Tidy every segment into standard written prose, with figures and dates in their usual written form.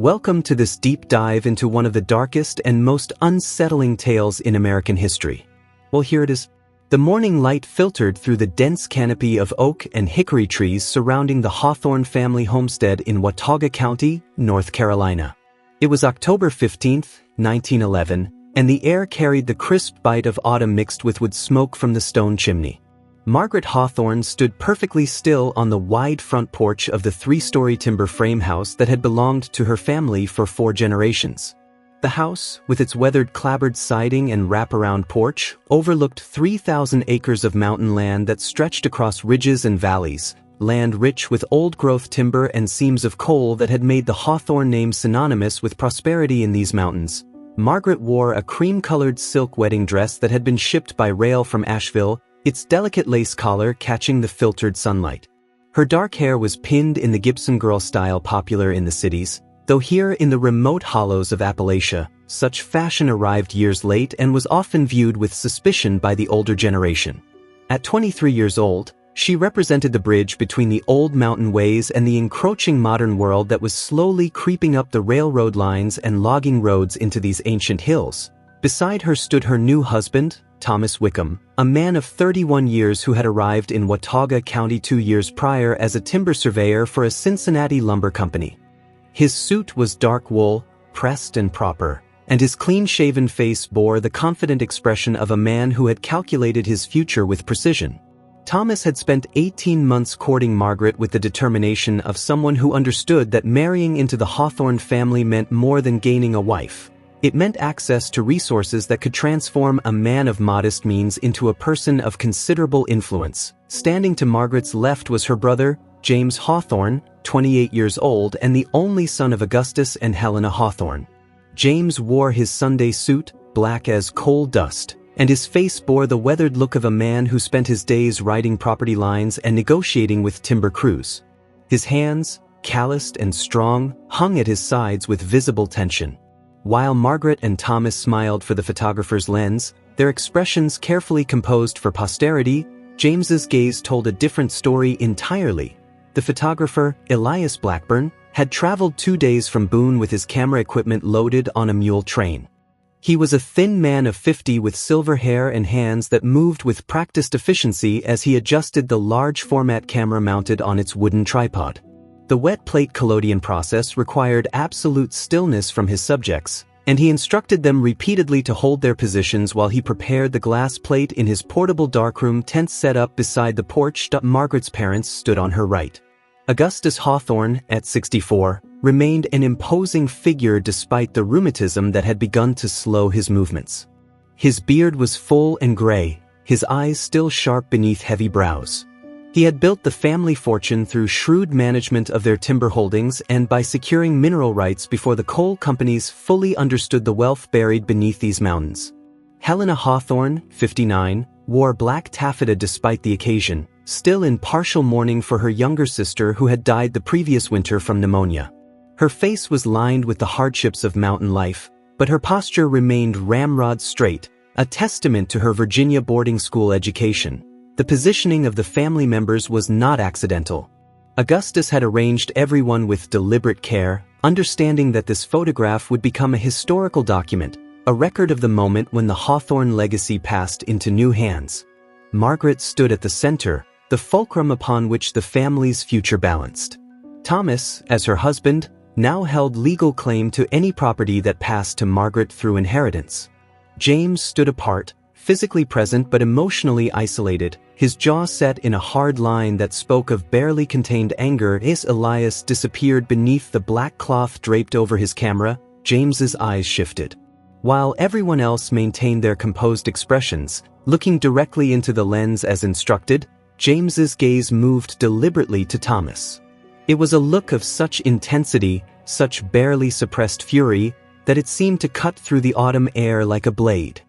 Welcome to this deep dive into one of the darkest and most unsettling tales in American history. Well, here it is. The morning light filtered through the dense canopy of oak and hickory trees surrounding the Hawthorne family homestead in Watauga County, North Carolina. It was October 15, 1911, and the air carried the crisp bite of autumn mixed with wood smoke from the stone chimney. Margaret Hawthorne stood perfectly still on the wide front porch of the three-story timber frame house that had belonged to her family for 4 generations. The house, with its weathered clapboard siding and wraparound porch, overlooked 3,000 acres of mountain land that stretched across ridges and valleys, land rich with old-growth timber and seams of coal that had made the Hawthorne name synonymous with prosperity in these mountains. Margaret wore a cream-colored silk wedding dress that had been shipped by rail from Asheville, its delicate lace collar catching the filtered sunlight. Her dark hair was pinned in the Gibson girl style popular in the cities, though here in the remote hollows of Appalachia, such fashion arrived years late and was often viewed with suspicion by the older generation. At 23 years old, she represented the bridge between the old mountain ways and the encroaching modern world that was slowly creeping up the railroad lines and logging roads into these ancient hills. Beside her stood her new husband, Thomas Wickham, a man of 31 years who had arrived in Watauga County 2 years prior as a timber surveyor for a Cincinnati lumber company. His suit was dark wool, pressed and proper, and his clean-shaven face bore the confident expression of a man who had calculated his future with precision. Thomas had spent 18 months courting Margaret with the determination of someone who understood that marrying into the Hawthorne family meant more than gaining a wife. It meant access to resources that could transform a man of modest means into a person of considerable influence. Standing to Margaret's left was her brother, James Hawthorne, 28 years old and the only son of Augustus and Helena Hawthorne. James wore his Sunday suit, black as coal dust, and his face bore the weathered look of a man who spent his days writing property lines and negotiating with timber crews. His hands, calloused and strong, hung at his sides with visible tension. While Margaret and Thomas smiled for the photographer's lens, their expressions carefully composed for posterity, James's gaze told a different story entirely. The photographer, Elias Blackburn, had traveled 2 days from Boone with his camera equipment loaded on a mule train. He was a thin man of 50 with silver hair and hands that moved with practiced efficiency as he adjusted the large format camera mounted on its wooden tripod. The wet plate collodion process required absolute stillness from his subjects, and he instructed them repeatedly to hold their positions while he prepared the glass plate in his portable darkroom tent set up beside the porch. Margaret's parents stood on her right. Augustus Hawthorne, at 64, remained an imposing figure despite the rheumatism that had begun to slow his movements. His beard was full and gray, his eyes still sharp beneath heavy brows. He had built the family fortune through shrewd management of their timber holdings and by securing mineral rights before the coal companies fully understood the wealth buried beneath these mountains. Helena Hawthorne, 59, wore black taffeta despite the occasion, still in partial mourning for her younger sister who had died the previous winter from pneumonia. Her face was lined with the hardships of mountain life, but her posture remained ramrod straight, a testament to her Virginia boarding school education. The positioning of the family members was not accidental. Augustus had arranged everyone with deliberate care, understanding that this photograph would become a historical document, a record of the moment when the Hawthorne legacy passed into new hands. Margaret stood at the center, the fulcrum upon which the family's future balanced. Thomas, as her husband, now held legal claim to any property that passed to Margaret through inheritance. James stood apart, physically present but emotionally isolated, his jaw set in a hard line that spoke of barely contained anger. As Elias disappeared beneath the black cloth draped over his camera, James's eyes shifted. While everyone else maintained their composed expressions, looking directly into the lens as instructed, James's gaze moved deliberately to Thomas. It was a look of such intensity, such barely suppressed fury, that it seemed to cut through the autumn air like a blade.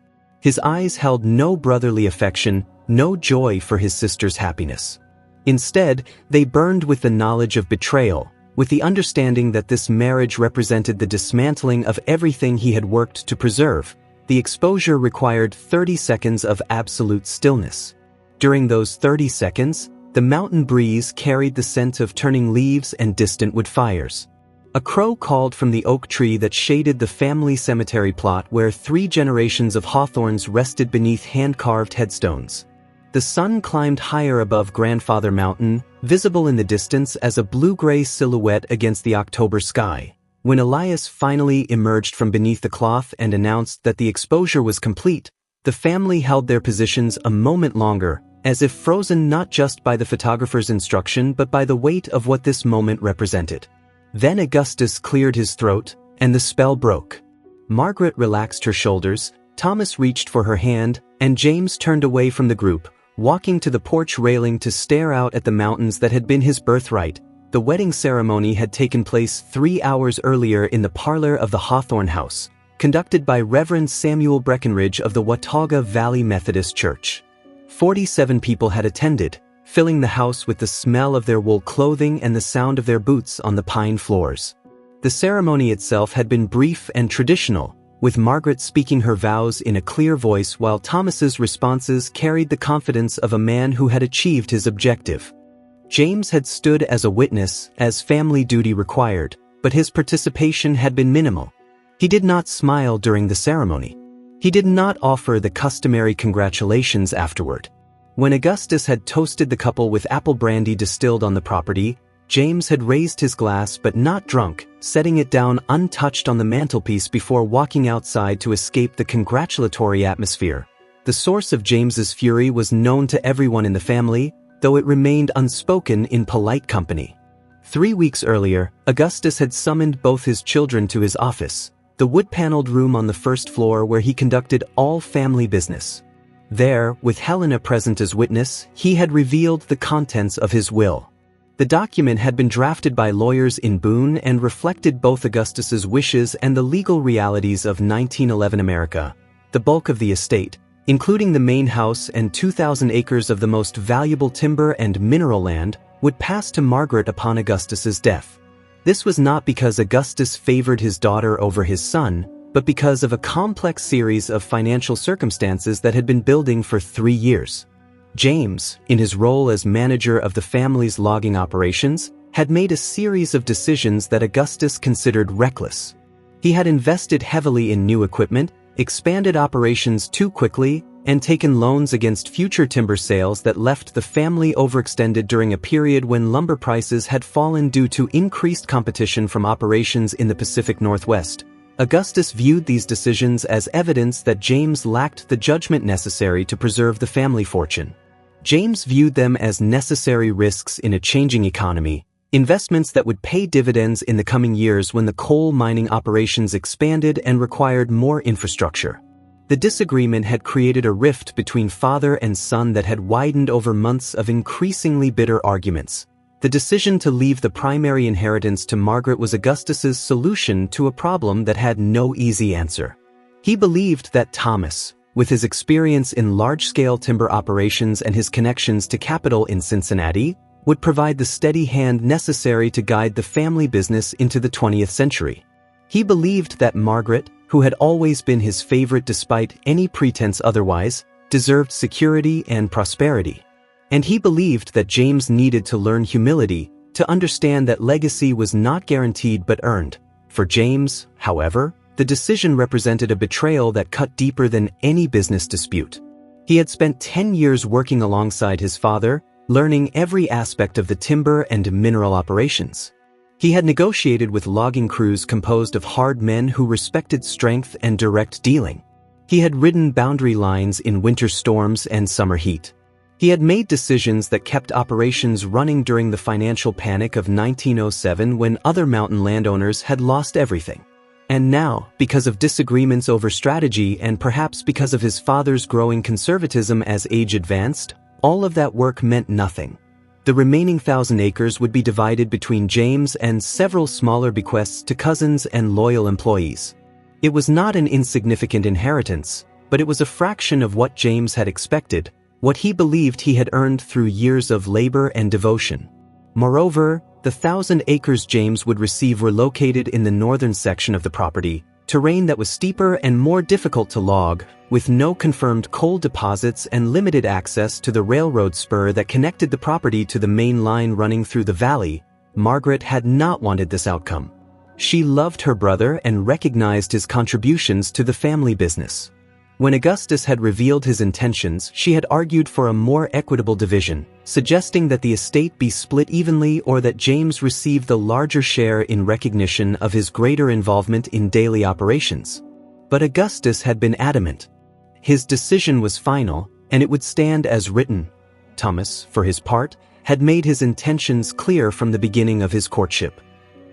His eyes held no brotherly affection, no joy for his sister's happiness. Instead, they burned with the knowledge of betrayal, with the understanding that this marriage represented the dismantling of everything he had worked to preserve. The exposure required 30 seconds of absolute stillness. During those 30 seconds, the mountain breeze carried the scent of turning leaves and distant wood fires. A crow called from the oak tree that shaded the family cemetery plot where 3 generations of hawthorns rested beneath hand-carved headstones. The sun climbed higher above Grandfather Mountain, visible in the distance as a blue-gray silhouette against the October sky. When Elias finally emerged from beneath the cloth and announced that the exposure was complete, the family held their positions a moment longer, as if frozen not just by the photographer's instruction but by the weight of what this moment represented. Then Augustus cleared his throat, and the spell broke. Margaret relaxed her shoulders, Thomas reached for her hand, and James turned away from the group, walking to the porch railing to stare out at the mountains that had been his birthright. The wedding ceremony had taken place 3 hours earlier in the parlor of the Hawthorne House, conducted by Reverend Samuel Breckenridge of the Watauga Valley Methodist Church. 47 people had attended, filling the house with the smell of their wool clothing and the sound of their boots on the pine floors. The ceremony itself had been brief and traditional, with Margaret speaking her vows in a clear voice while Thomas's responses carried the confidence of a man who had achieved his objective. James had stood as a witness, as family duty required, but his participation had been minimal. He did not smile during the ceremony. He did not offer the customary congratulations afterward. When Augustus had toasted the couple with apple brandy distilled on the property, James had raised his glass but not drunk, setting it down untouched on the mantelpiece before walking outside to escape the congratulatory atmosphere. The source of James's fury was known to everyone in the family, though it remained unspoken in polite company. 3 weeks earlier, Augustus had summoned both his children to his office, the wood-paneled room on the first floor where he conducted all family business. There, with Helena present as witness, he had revealed the contents of his will. The document had been drafted by lawyers in Boone and reflected both Augustus's wishes and the legal realities of 1911 America. The bulk of the estate, including the main house and 2,000 acres of the most valuable timber and mineral land, would pass to Margaret upon Augustus's death. This was not because Augustus favored his daughter over his son, but because of a complex series of financial circumstances that had been building for 3 years. James, in his role as manager of the family's logging operations, had made a series of decisions that Augustus considered reckless. He had invested heavily in new equipment, expanded operations too quickly, and taken loans against future timber sales that left the family overextended during a period when lumber prices had fallen due to increased competition from operations in the Pacific Northwest. Augustus viewed these decisions as evidence that James lacked the judgment necessary to preserve the family fortune. James viewed them as necessary risks in a changing economy, investments that would pay dividends in the coming years when the coal mining operations expanded and required more infrastructure. The disagreement had created a rift between father and son that had widened over months of increasingly bitter arguments. The decision to leave the primary inheritance to Margaret was Augustus's solution to a problem that had no easy answer. He believed that Thomas, with his experience in large-scale timber operations and his connections to capital in Cincinnati, would provide the steady hand necessary to guide the family business into the 20th century. He believed that Margaret, who had always been his favorite despite any pretense otherwise, deserved security and prosperity. And he believed that James needed to learn humility, to understand that legacy was not guaranteed but earned. For James, however, the decision represented a betrayal that cut deeper than any business dispute. He had spent 10 years working alongside his father, learning every aspect of the timber and mineral operations. He had negotiated with logging crews composed of hard men who respected strength and direct dealing. He had ridden boundary lines in winter storms and summer heat. He had made decisions that kept operations running during the financial panic of 1907 when other mountain landowners had lost everything. And now, because of disagreements over strategy and perhaps because of his father's growing conservatism as age advanced, all of that work meant nothing. The remaining 1,000 acres would be divided between James and several smaller bequests to cousins and loyal employees. It was not an insignificant inheritance, but it was a fraction of what James had expected, what he believed he had earned through years of labor and devotion. Moreover, the 1,000 acres James would receive were located in the northern section of the property, terrain that was steeper and more difficult to log, with no confirmed coal deposits and limited access to the railroad spur that connected the property to the main line running through the valley. Margaret had not wanted this outcome. She loved her brother and recognized his contributions to the family business. When Augustus had revealed his intentions, she had argued for a more equitable division, suggesting that the estate be split evenly or that James receive the larger share in recognition of his greater involvement in daily operations. But Augustus had been adamant. His decision was final, and it would stand as written. Thomas, for his part, had made his intentions clear from the beginning of his courtship.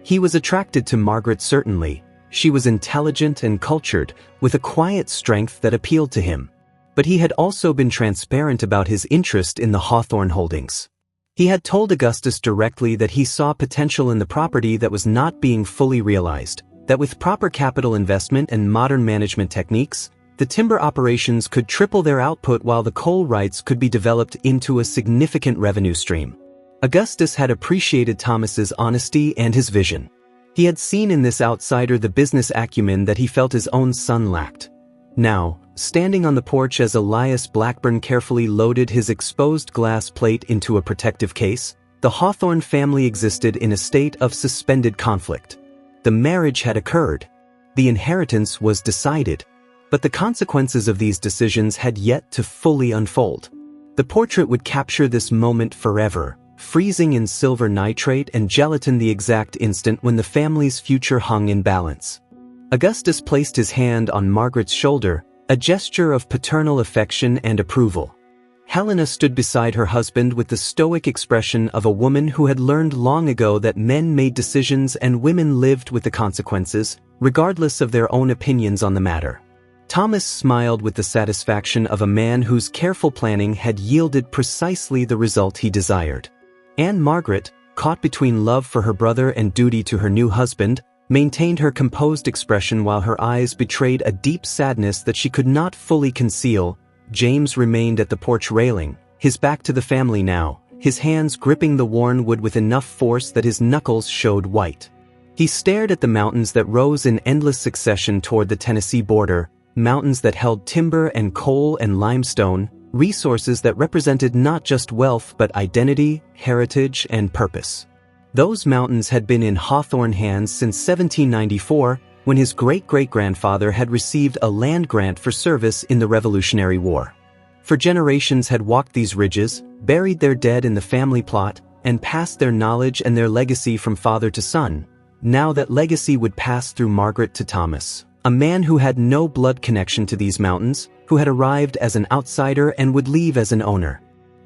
He was attracted to Margaret certainly. She was intelligent and cultured, with a quiet strength that appealed to him. But he had also been transparent about his interest in the Hawthorne holdings. He had told Augustus directly that he saw potential in the property that was not being fully realized, that with proper capital investment and modern management techniques, the timber operations could triple their output while the coal rights could be developed into a significant revenue stream. Augustus had appreciated Thomas's honesty and his vision. He had seen in this outsider the business acumen that he felt his own son lacked. Now, standing on the porch as Elias Blackburn carefully loaded his exposed glass plate into a protective case, the Hawthorne family existed in a state of suspended conflict. The marriage had occurred. The inheritance was decided. But the consequences of these decisions had yet to fully unfold. The portrait would capture this moment forever, freezing in silver nitrate and gelatin the exact instant when the family's future hung in balance. Augustus placed his hand on Margaret's shoulder, a gesture of paternal affection and approval. Helena stood beside her husband with the stoic expression of a woman who had learned long ago that men made decisions and women lived with the consequences, regardless of their own opinions on the matter. Thomas smiled with the satisfaction of a man whose careful planning had yielded precisely the result he desired. And Margaret, caught between love for her brother and duty to her new husband, maintained her composed expression while her eyes betrayed a deep sadness that she could not fully conceal. James remained at the porch railing, his back to the family now, his hands gripping the worn wood with enough force that his knuckles showed white. He stared at the mountains that rose in endless succession toward the Tennessee border, mountains that held timber and coal and limestone, resources that represented not just wealth but identity, heritage, and purpose. Those mountains had been in Hawthorne hands since 1794, when his great-great-grandfather had received a land grant for service in the Revolutionary War. For generations had walked these ridges, buried their dead in the family plot, and passed their knowledge and their legacy from father to son. Now that legacy would pass through Margaret to Thomas, a man who had no blood connection to these mountains, who had arrived as an outsider and would leave as an owner.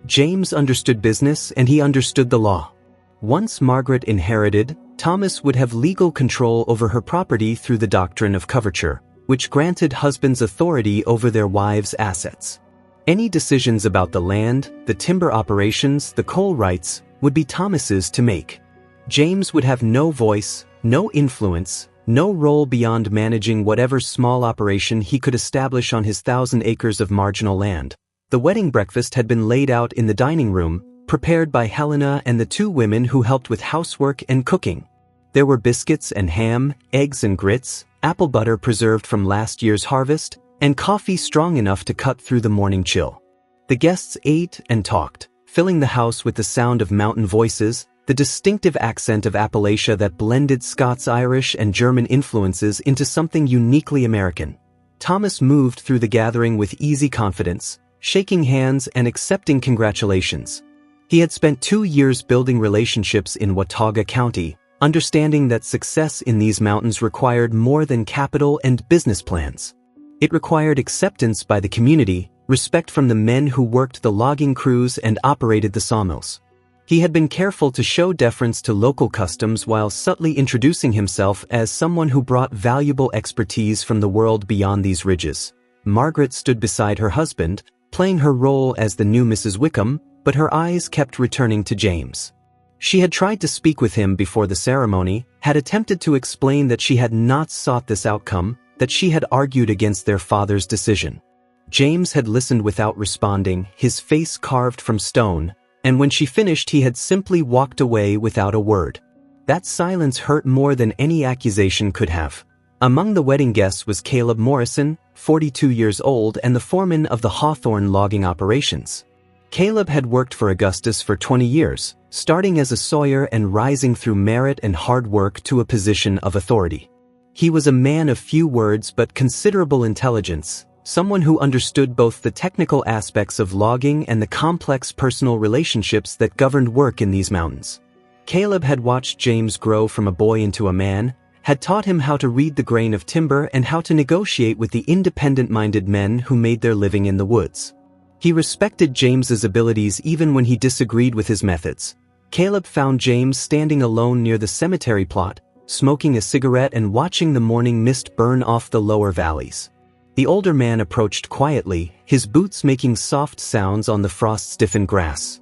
James understood business and he understood the law. Once Margaret inherited, Thomas would have legal control over her property through the doctrine of coverture, which granted husbands authority over their wives' assets. Any decisions about the land, the timber operations, the coal rights, would be Thomas's to make. James would have no voice, no influence, no role beyond managing whatever small operation he could establish on his 1,000 acres of marginal land. The wedding breakfast had been laid out in the dining room, prepared by Helena and the two women who helped with housework and cooking. There were biscuits and ham, eggs and grits, apple butter preserved from last year's harvest, and coffee strong enough to cut through the morning chill. The guests ate and talked, filling the house with the sound of mountain voices, the distinctive accent of Appalachia that blended Scots-Irish and German influences into something uniquely American. Thomas moved through the gathering with easy confidence, shaking hands and accepting congratulations. He had spent 2 years building relationships in Watauga County, understanding that success in these mountains required more than capital and business plans. It required acceptance by the community, respect from the men who worked the logging crews and operated the sawmills. He had been careful to show deference to local customs while subtly introducing himself as someone who brought valuable expertise from the world beyond these ridges. Margaret stood beside her husband, playing her role as the new Mrs. Wickham, but her eyes kept returning to James. She had tried to speak with him before the ceremony, had attempted to explain that she had not sought this outcome, that she had argued against their father's decision. James had listened without responding, his face carved from stone, and when she finished he had simply walked away without a word. That silence hurt more than any accusation could have. Among the wedding guests was Caleb Morrison, 42 years old and the foreman of the Hawthorne logging operations. Caleb had worked for Augustus for 20 years, starting as a sawyer and rising through merit and hard work to a position of authority. He was a man of few words but considerable intelligence, someone who understood both the technical aspects of logging and the complex personal relationships that governed work in these mountains. Caleb had watched James grow from a boy into a man, had taught him how to read the grain of timber and how to negotiate with the independent-minded men who made their living in the woods. He respected James's abilities even when he disagreed with his methods. Caleb found James standing alone near the cemetery plot, smoking a cigarette and watching the morning mist burn off the lower valleys. The older man approached quietly, his boots making soft sounds on the frost-stiffened grass.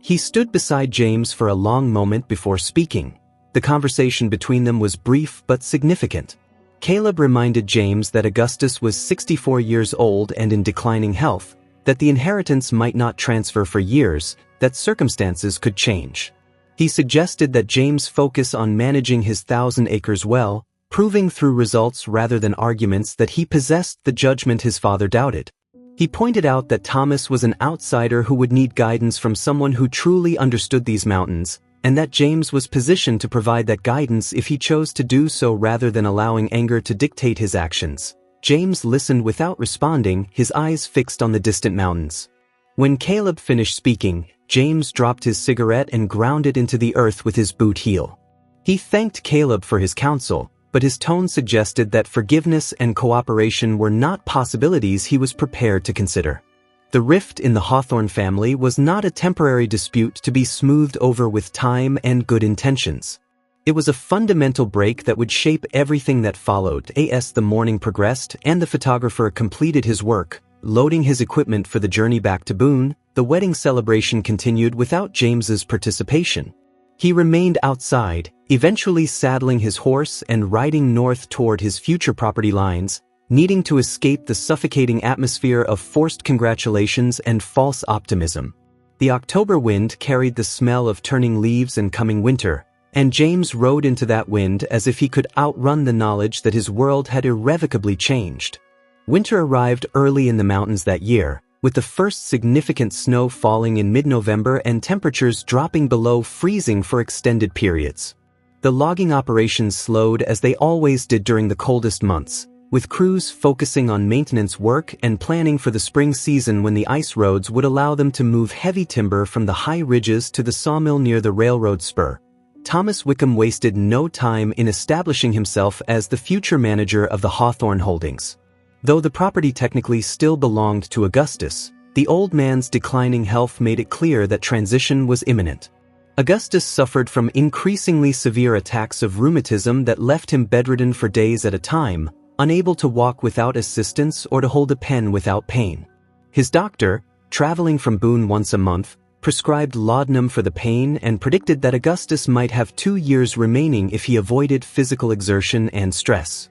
He stood beside James for a long moment before speaking. The conversation between them was brief but significant. Caleb reminded James that Augustus was 64 years old and in declining health, that the inheritance might not transfer for years, that circumstances could change. He suggested that James focus on managing his 1,000 acres well, proving through results rather than arguments that he possessed the judgment his father doubted. He pointed out that Thomas was an outsider who would need guidance from someone who truly understood these mountains, and that James was positioned to provide that guidance if he chose to do so rather than allowing anger to dictate his actions. James listened without responding, his eyes fixed on the distant mountains. When Caleb finished speaking, James dropped his cigarette and ground it into the earth with his boot heel. He thanked Caleb for his counsel, but his tone suggested that forgiveness and cooperation were not possibilities he was prepared to consider. The rift in the Hawthorne family was not a temporary dispute to be smoothed over with time and good intentions. It was a fundamental break that would shape everything that followed. As the morning progressed and the photographer completed his work, loading his equipment for the journey back to Boone, the wedding celebration continued without James's participation. He remained outside, eventually saddling his horse and riding north toward his future property lines, needing to escape the suffocating atmosphere of forced congratulations and false optimism. The October wind carried the smell of turning leaves and coming winter, and James rode into that wind as if he could outrun the knowledge that his world had irrevocably changed. Winter arrived early in the mountains that year, with the first significant snow falling in mid-November and temperatures dropping below freezing for extended periods. The logging operations slowed as they always did during the coldest months, with crews focusing on maintenance work and planning for the spring season when the ice roads would allow them to move heavy timber from the high ridges to the sawmill near the railroad spur. Thomas Wickham wasted no time in establishing himself as the future manager of the Hawthorne holdings. Though the property technically still belonged to Augustus, the old man's declining health made it clear that transition was imminent. Augustus suffered from increasingly severe attacks of rheumatism that left him bedridden for days at a time, unable to walk without assistance or to hold a pen without pain. His doctor, traveling from Boone once a month, prescribed laudanum for the pain and predicted that Augustus might have 2 years remaining if he avoided physical exertion and stress.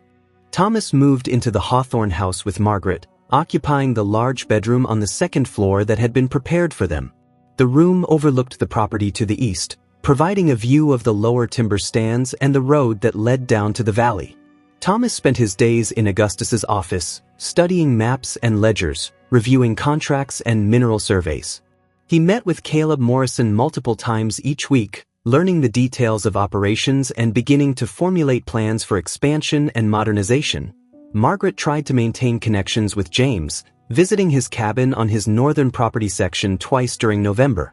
Thomas moved into the Hawthorne house with Margaret, occupying the large bedroom on the second floor that had been prepared for them. The room overlooked the property to the east, providing a view of the lower timber stands and the road that led down to the valley. Thomas spent his days in Augustus's office, studying maps and ledgers, reviewing contracts and mineral surveys. He met with Caleb Morrison multiple times each week, learning the details of operations and beginning to formulate plans for expansion and modernization. Margaret tried to maintain connections with James, visiting his cabin on his northern property section twice during November.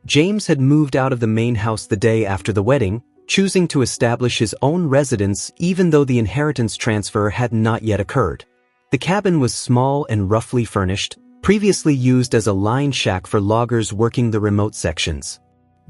James had moved out of the main house the day after the wedding, choosing to establish his own residence even though the inheritance transfer had not yet occurred. The cabin was small and roughly furnished, previously used as a line shack for loggers working the remote sections.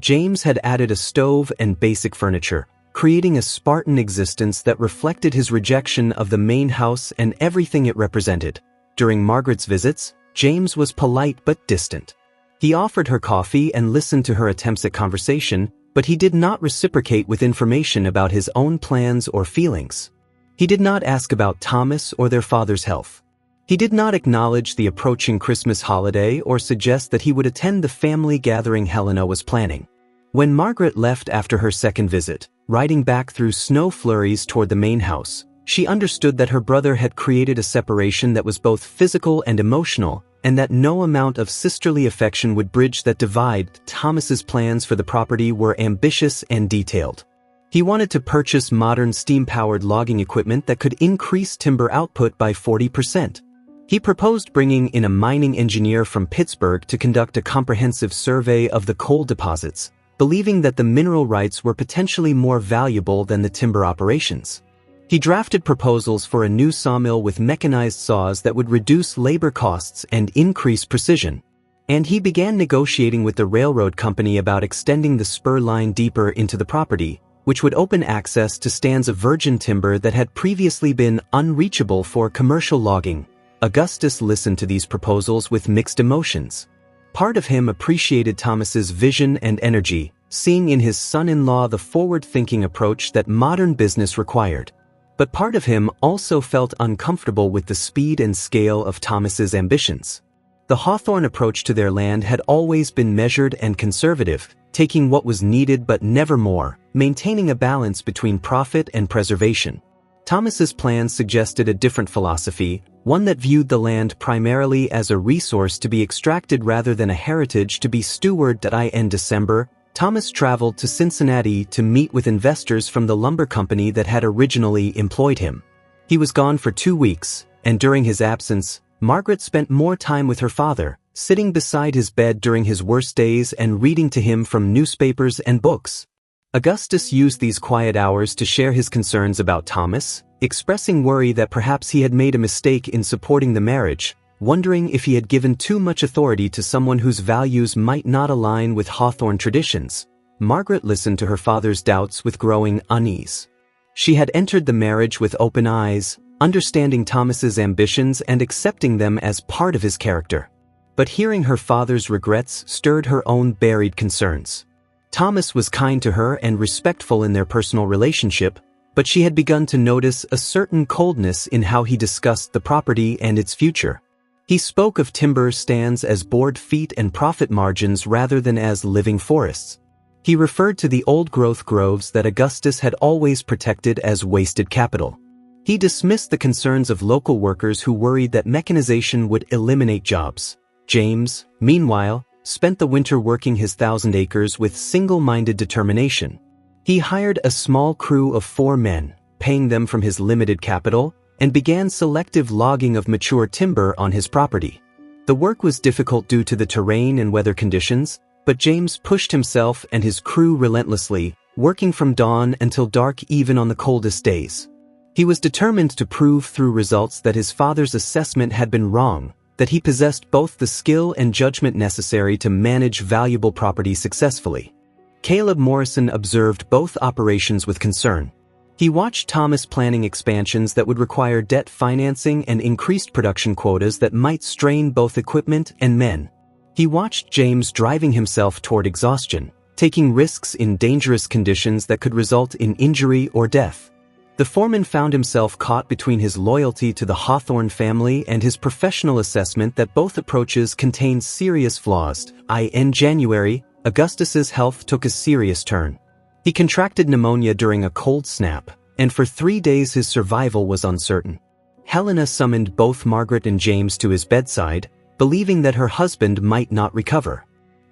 James had added a stove and basic furniture, creating a Spartan existence that reflected his rejection of the main house and everything it represented. During Margaret's visits, James was polite but distant. He offered her coffee and listened to her attempts at conversation, but he did not reciprocate with information about his own plans or feelings. He did not ask about Thomas or their father's health. He did not acknowledge the approaching Christmas holiday or suggest that he would attend the family gathering Helena was planning. When Margaret left after her second visit, riding back through snow flurries toward the main house, she understood that her brother had created a separation that was both physical and emotional, and that no amount of sisterly affection would bridge that divide. Thomas's plans for the property were ambitious and detailed. He wanted to purchase modern steam-powered logging equipment that could increase timber output by 40%. He proposed bringing in a mining engineer from Pittsburgh to conduct a comprehensive survey of the coal deposits, believing that the mineral rights were potentially more valuable than the timber operations. He drafted proposals for a new sawmill with mechanized saws that would reduce labor costs and increase precision. And he began negotiating with the railroad company about extending the spur line deeper into the property, which would open access to stands of virgin timber that had previously been unreachable for commercial logging. Augustus listened to these proposals with mixed emotions. Part of him appreciated Thomas's vision and energy, seeing in his son-in-law the forward-thinking approach that modern business required. But part of him also felt uncomfortable with the speed and scale of Thomas's ambitions. The Hawthorne approach to their land had always been measured and conservative, taking what was needed but never more, maintaining a balance between profit and preservation. Thomas's plans suggested a different philosophy, one that viewed the land primarily as a resource to be extracted rather than a heritage to be stewarded. In December, Thomas traveled to Cincinnati to meet with investors from the lumber company that had originally employed him. He was gone for 2 weeks, and during his absence, Margaret spent more time with her father, sitting beside his bed during his worst days and reading to him from newspapers and books. Augustus used these quiet hours to share his concerns about Thomas, expressing worry that perhaps he had made a mistake in supporting the marriage, wondering if he had given too much authority to someone whose values might not align with Hawthorne traditions. Margaret listened to her father's doubts with growing unease. She had entered the marriage with open eyes, understanding Thomas's ambitions and accepting them as part of his character. But hearing her father's regrets stirred her own buried concerns. Thomas was kind to her and respectful in their personal relationship, but she had begun to notice a certain coldness in how he discussed the property and its future. He spoke of timber stands as board feet and profit margins rather than as living forests. He referred to the old-growth groves that Augustus had always protected as wasted capital. He dismissed the concerns of local workers who worried that mechanization would eliminate jobs. James, meanwhile, spent the winter working his 1,000 acres with single-minded determination. He hired a small crew of 4 men, paying them from his limited capital, and began selective logging of mature timber on his property. The work was difficult due to the terrain and weather conditions, but James pushed himself and his crew relentlessly, working from dawn until dark even on the coldest days. He was determined to prove through results that his father's assessment had been wrong, that he possessed both the skill and judgment necessary to manage valuable property successfully. Caleb Morrison observed both operations with concern. He watched Thomas planning expansions that would require debt financing and increased production quotas that might strain both equipment and men. He watched James driving himself toward exhaustion, taking risks in dangerous conditions that could result in injury or death. The foreman found himself caught between his loyalty to the Hawthorne family and his professional assessment that both approaches contained serious flaws. In January, Augustus's health took a serious turn. He contracted pneumonia during a cold snap, and for 3 days his survival was uncertain. Helena summoned both Margaret and James to his bedside, believing that her husband might not recover.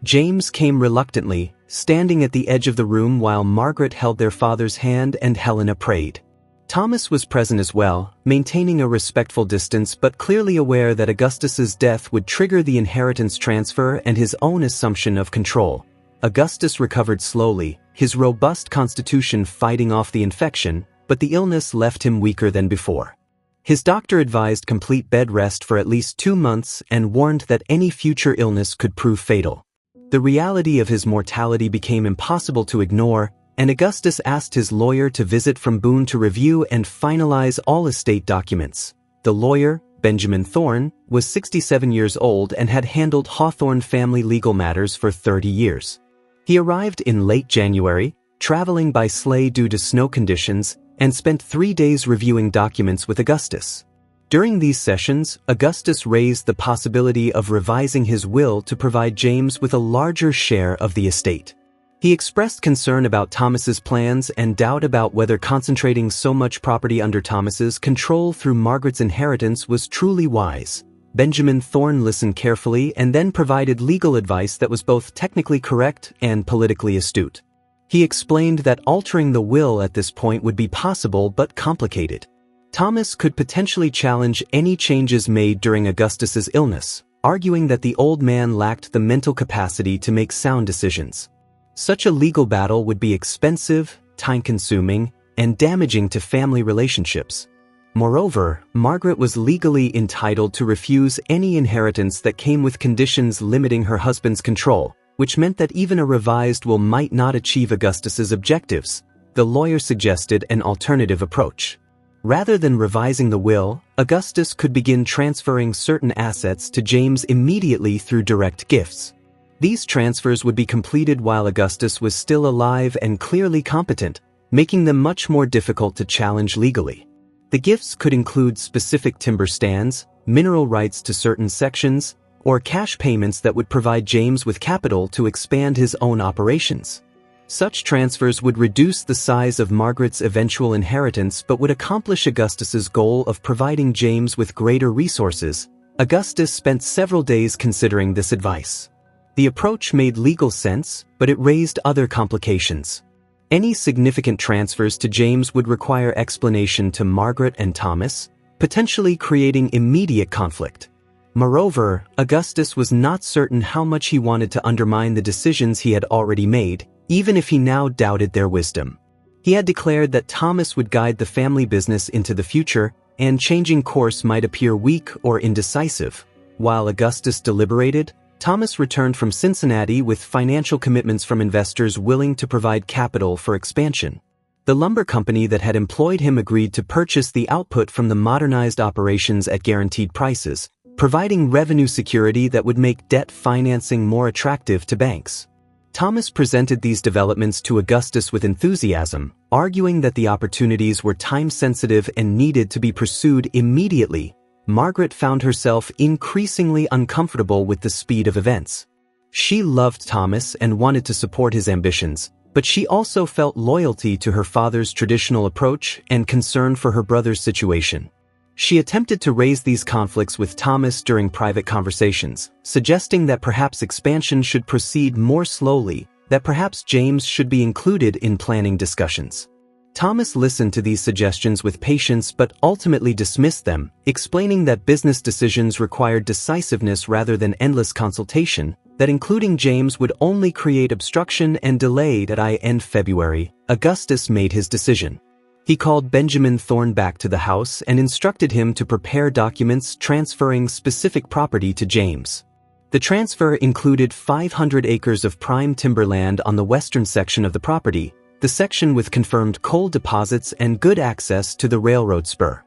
James came reluctantly, standing at the edge of the room while Margaret held their father's hand and Helena prayed. Thomas was present as well, maintaining a respectful distance but clearly aware that Augustus's death would trigger the inheritance transfer and his own assumption of control. Augustus recovered slowly, his robust constitution fighting off the infection, but the illness left him weaker than before. His doctor advised complete bed rest for at least 2 months and warned that any future illness could prove fatal. The reality of his mortality became impossible to ignore, and Augustus asked his lawyer to visit from Boone to review and finalize all estate documents. The lawyer, Benjamin Thorne, was 67 years old and had handled Hawthorne family legal matters for 30 years. He arrived in late January, traveling by sleigh due to snow conditions, and spent 3 days reviewing documents with Augustus. During these sessions, Augustus raised the possibility of revising his will to provide James with a larger share of the estate. He expressed concern about Thomas's plans and doubt about whether concentrating so much property under Thomas's control through Margaret's inheritance was truly wise. Benjamin Thorne listened carefully and then provided legal advice that was both technically correct and politically astute. He explained that altering the will at this point would be possible but complicated. Thomas could potentially challenge any changes made during Augustus's illness, arguing that the old man lacked the mental capacity to make sound decisions. Such a legal battle would be expensive, time-consuming, and damaging to family relationships. Moreover, Margaret was legally entitled to refuse any inheritance that came with conditions limiting her husband's control, which meant that even a revised will might not achieve Augustus's objectives. The lawyer suggested an alternative approach. Rather than revising the will, Augustus could begin transferring certain assets to James immediately through direct gifts. These transfers would be completed while Augustus was still alive and clearly competent, making them much more difficult to challenge legally. The gifts could include specific timber stands, mineral rights to certain sections, or cash payments that would provide James with capital to expand his own operations. Such transfers would reduce the size of Margaret's eventual inheritance but would accomplish Augustus's goal of providing James with greater resources. Augustus spent several days considering this advice. The approach made legal sense, but it raised other complications. Any significant transfers to James would require explanation to Margaret and Thomas, potentially creating immediate conflict. Moreover, Augustus was not certain how much he wanted to undermine the decisions he had already made, even if he now doubted their wisdom. He had declared that Thomas would guide the family business into the future, and changing course might appear weak or indecisive. While Augustus deliberated, Thomas returned from Cincinnati with financial commitments from investors willing to provide capital for expansion. The lumber company that had employed him agreed to purchase the output from the modernized operations at guaranteed prices, providing revenue security that would make debt financing more attractive to banks. Thomas presented these developments to Augustus with enthusiasm, arguing that the opportunities were time-sensitive and needed to be pursued immediately. Margaret found herself increasingly uncomfortable with the speed of events. She loved Thomas and wanted to support his ambitions, but she also felt loyalty to her father's traditional approach and concern for her brother's situation. She attempted to raise these conflicts with Thomas during private conversations, suggesting that perhaps expansion should proceed more slowly, that perhaps James should be included in planning discussions. Thomas listened to these suggestions with patience but ultimately dismissed them, explaining that business decisions required decisiveness rather than endless consultation, that including James would only create obstruction and delay. At end February, Augustus made his decision. He called Benjamin Thorne back to the house and instructed him to prepare documents transferring specific property to James. The transfer included 500 acres of prime timberland on the western section of the property, the section with confirmed coal deposits and good access to the railroad spur.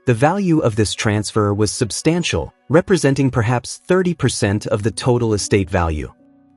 The value of this transfer was substantial, representing perhaps 30% of the total estate value.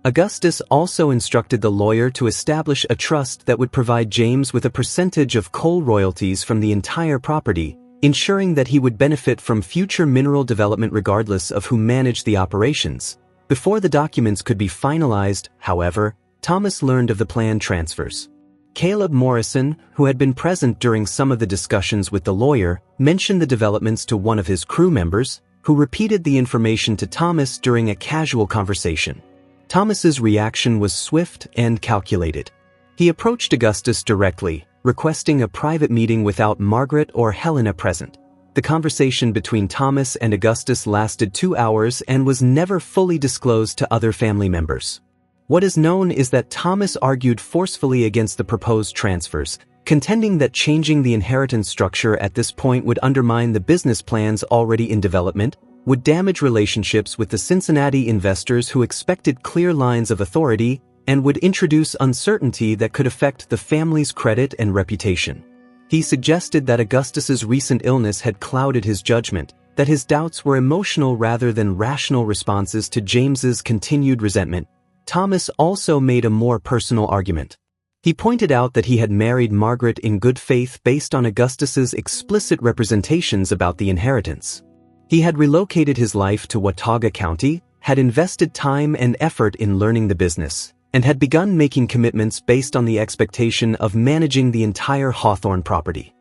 Augustus also instructed the lawyer to establish a trust that would provide James with a percentage of coal royalties from the entire property, ensuring that he would benefit from future mineral development regardless of who managed the operations. Before the documents could be finalized, however, Thomas learned of the planned transfers. Caleb Morrison, who had been present during some of the discussions with the lawyer, mentioned the developments to one of his crew members, who repeated the information to Thomas during a casual conversation. Thomas's reaction was swift and calculated. He approached Augustus directly, requesting a private meeting without Margaret or Helena present. The conversation between Thomas and Augustus lasted 2 hours and was never fully disclosed to other family members. What is known is that Thomas argued forcefully against the proposed transfers, contending that changing the inheritance structure at this point would undermine the business plans already in development, would damage relationships with the Cincinnati investors who expected clear lines of authority, and would introduce uncertainty that could affect the family's credit and reputation. He suggested that Augustus's recent illness had clouded his judgment, that his doubts were emotional rather than rational responses to James's continued resentment. Thomas also made a more personal argument. He pointed out that he had married Margaret in good faith based on Augustus's explicit representations about the inheritance. He had relocated his life to Watauga County, had invested time and effort in learning the business, and had begun making commitments based on the expectation of managing the entire Hawthorne property.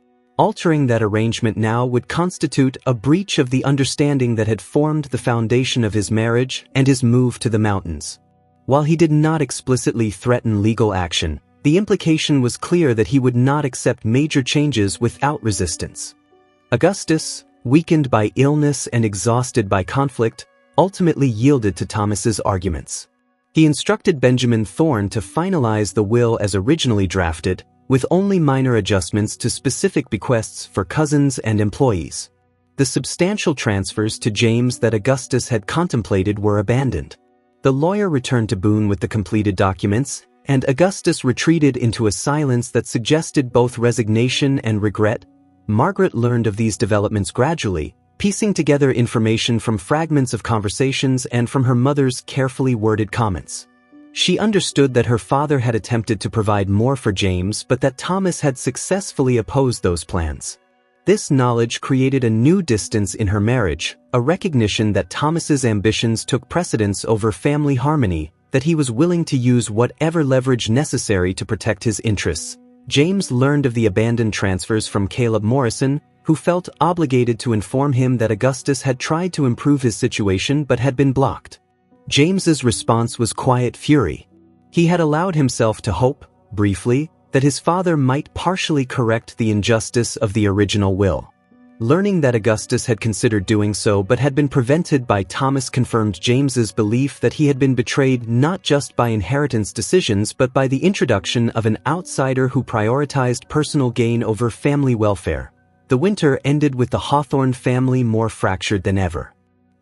Altering that arrangement now would constitute a breach of the understanding that had formed the foundation of his marriage and his move to the mountains. While he did not explicitly threaten legal action, the implication was clear that he would not accept major changes without resistance. Augustus, weakened by illness and exhausted by conflict, ultimately yielded to Thomas's arguments. He instructed Benjamin Thorne to finalize the will as originally drafted, with only minor adjustments to specific bequests for cousins and employees. The substantial transfers to James that Augustus had contemplated were abandoned. The lawyer returned to Boone with the completed documents, and Augustus retreated into a silence that suggested both resignation and regret. Margaret learned of these developments gradually, piecing together information from fragments of conversations and from her mother's carefully worded comments. She understood that her father had attempted to provide more for James, but that Thomas had successfully opposed those plans. This knowledge created a new distance in her marriage, a recognition that Thomas's ambitions took precedence over family harmony, that he was willing to use whatever leverage necessary to protect his interests. James learned of the abandoned transfers from Caleb Morrison, who felt obligated to inform him that Augustus had tried to improve his situation but had been blocked. James's response was quiet fury. He had allowed himself to hope, briefly, that his father might partially correct the injustice of the original will. Learning that Augustus had considered doing so but had been prevented by Thomas confirmed James's belief that he had been betrayed not just by inheritance decisions but by the introduction of an outsider who prioritized personal gain over family welfare. The winter ended with the Hawthorne family more fractured than ever.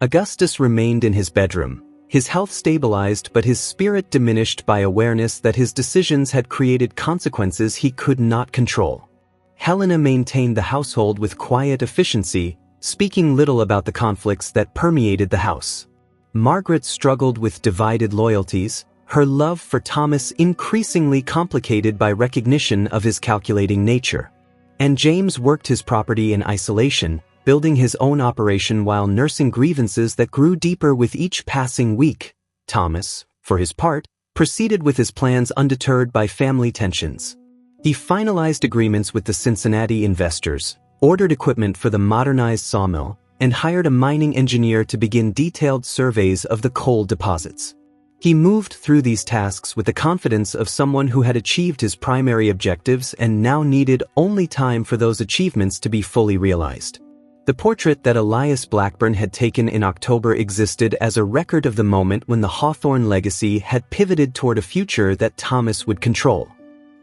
Augustus remained in his bedroom, his health stabilized but his spirit diminished by awareness that his decisions had created consequences he could not control. Helena maintained the household with quiet efficiency, speaking little about the conflicts that permeated the house. Margaret struggled with divided loyalties, her love for Thomas increasingly complicated by recognition of his calculating nature. And James worked his property in isolation, building his own operation while nursing grievances that grew deeper with each passing week. Thomas, for his part, proceeded with his plans undeterred by family tensions. He finalized agreements with the Cincinnati investors, ordered equipment for the modernized sawmill, and hired a mining engineer to begin detailed surveys of the coal deposits. He moved through these tasks with the confidence of someone who had achieved his primary objectives and now needed only time for those achievements to be fully realized. The portrait that Elias Blackburn had taken in October existed as a record of the moment when the Hawthorne legacy had pivoted toward a future that Thomas would control.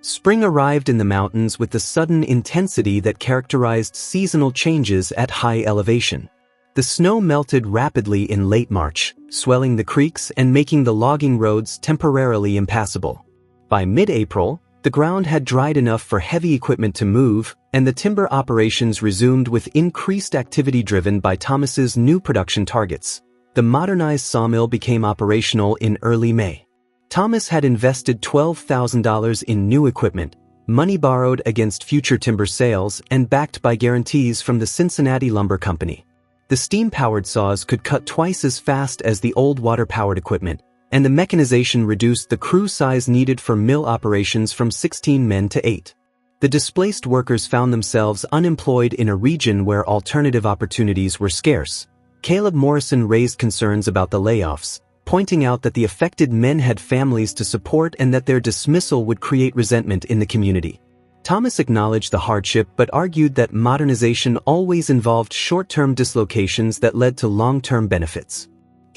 Spring arrived in the mountains with the sudden intensity that characterized seasonal changes at high elevation. The snow melted rapidly in late March, swelling the creeks and making the logging roads temporarily impassable. By mid-April, the ground had dried enough for heavy equipment to move, and the timber operations resumed with increased activity driven by Thomas's new production targets. The modernized sawmill became operational in early May. Thomas had invested $12,000 in new equipment, money borrowed against future timber sales and backed by guarantees from the Cincinnati Lumber Company. The steam-powered saws could cut twice as fast as the old water-powered equipment, and the mechanization reduced the crew size needed for mill operations from 16 men to 8. The displaced workers found themselves unemployed in a region where alternative opportunities were scarce. Caleb Morrison raised concerns about the layoffs, pointing out that the affected men had families to support and that their dismissal would create resentment in the community. Thomas acknowledged the hardship but argued that modernization always involved short-term dislocations that led to long-term benefits.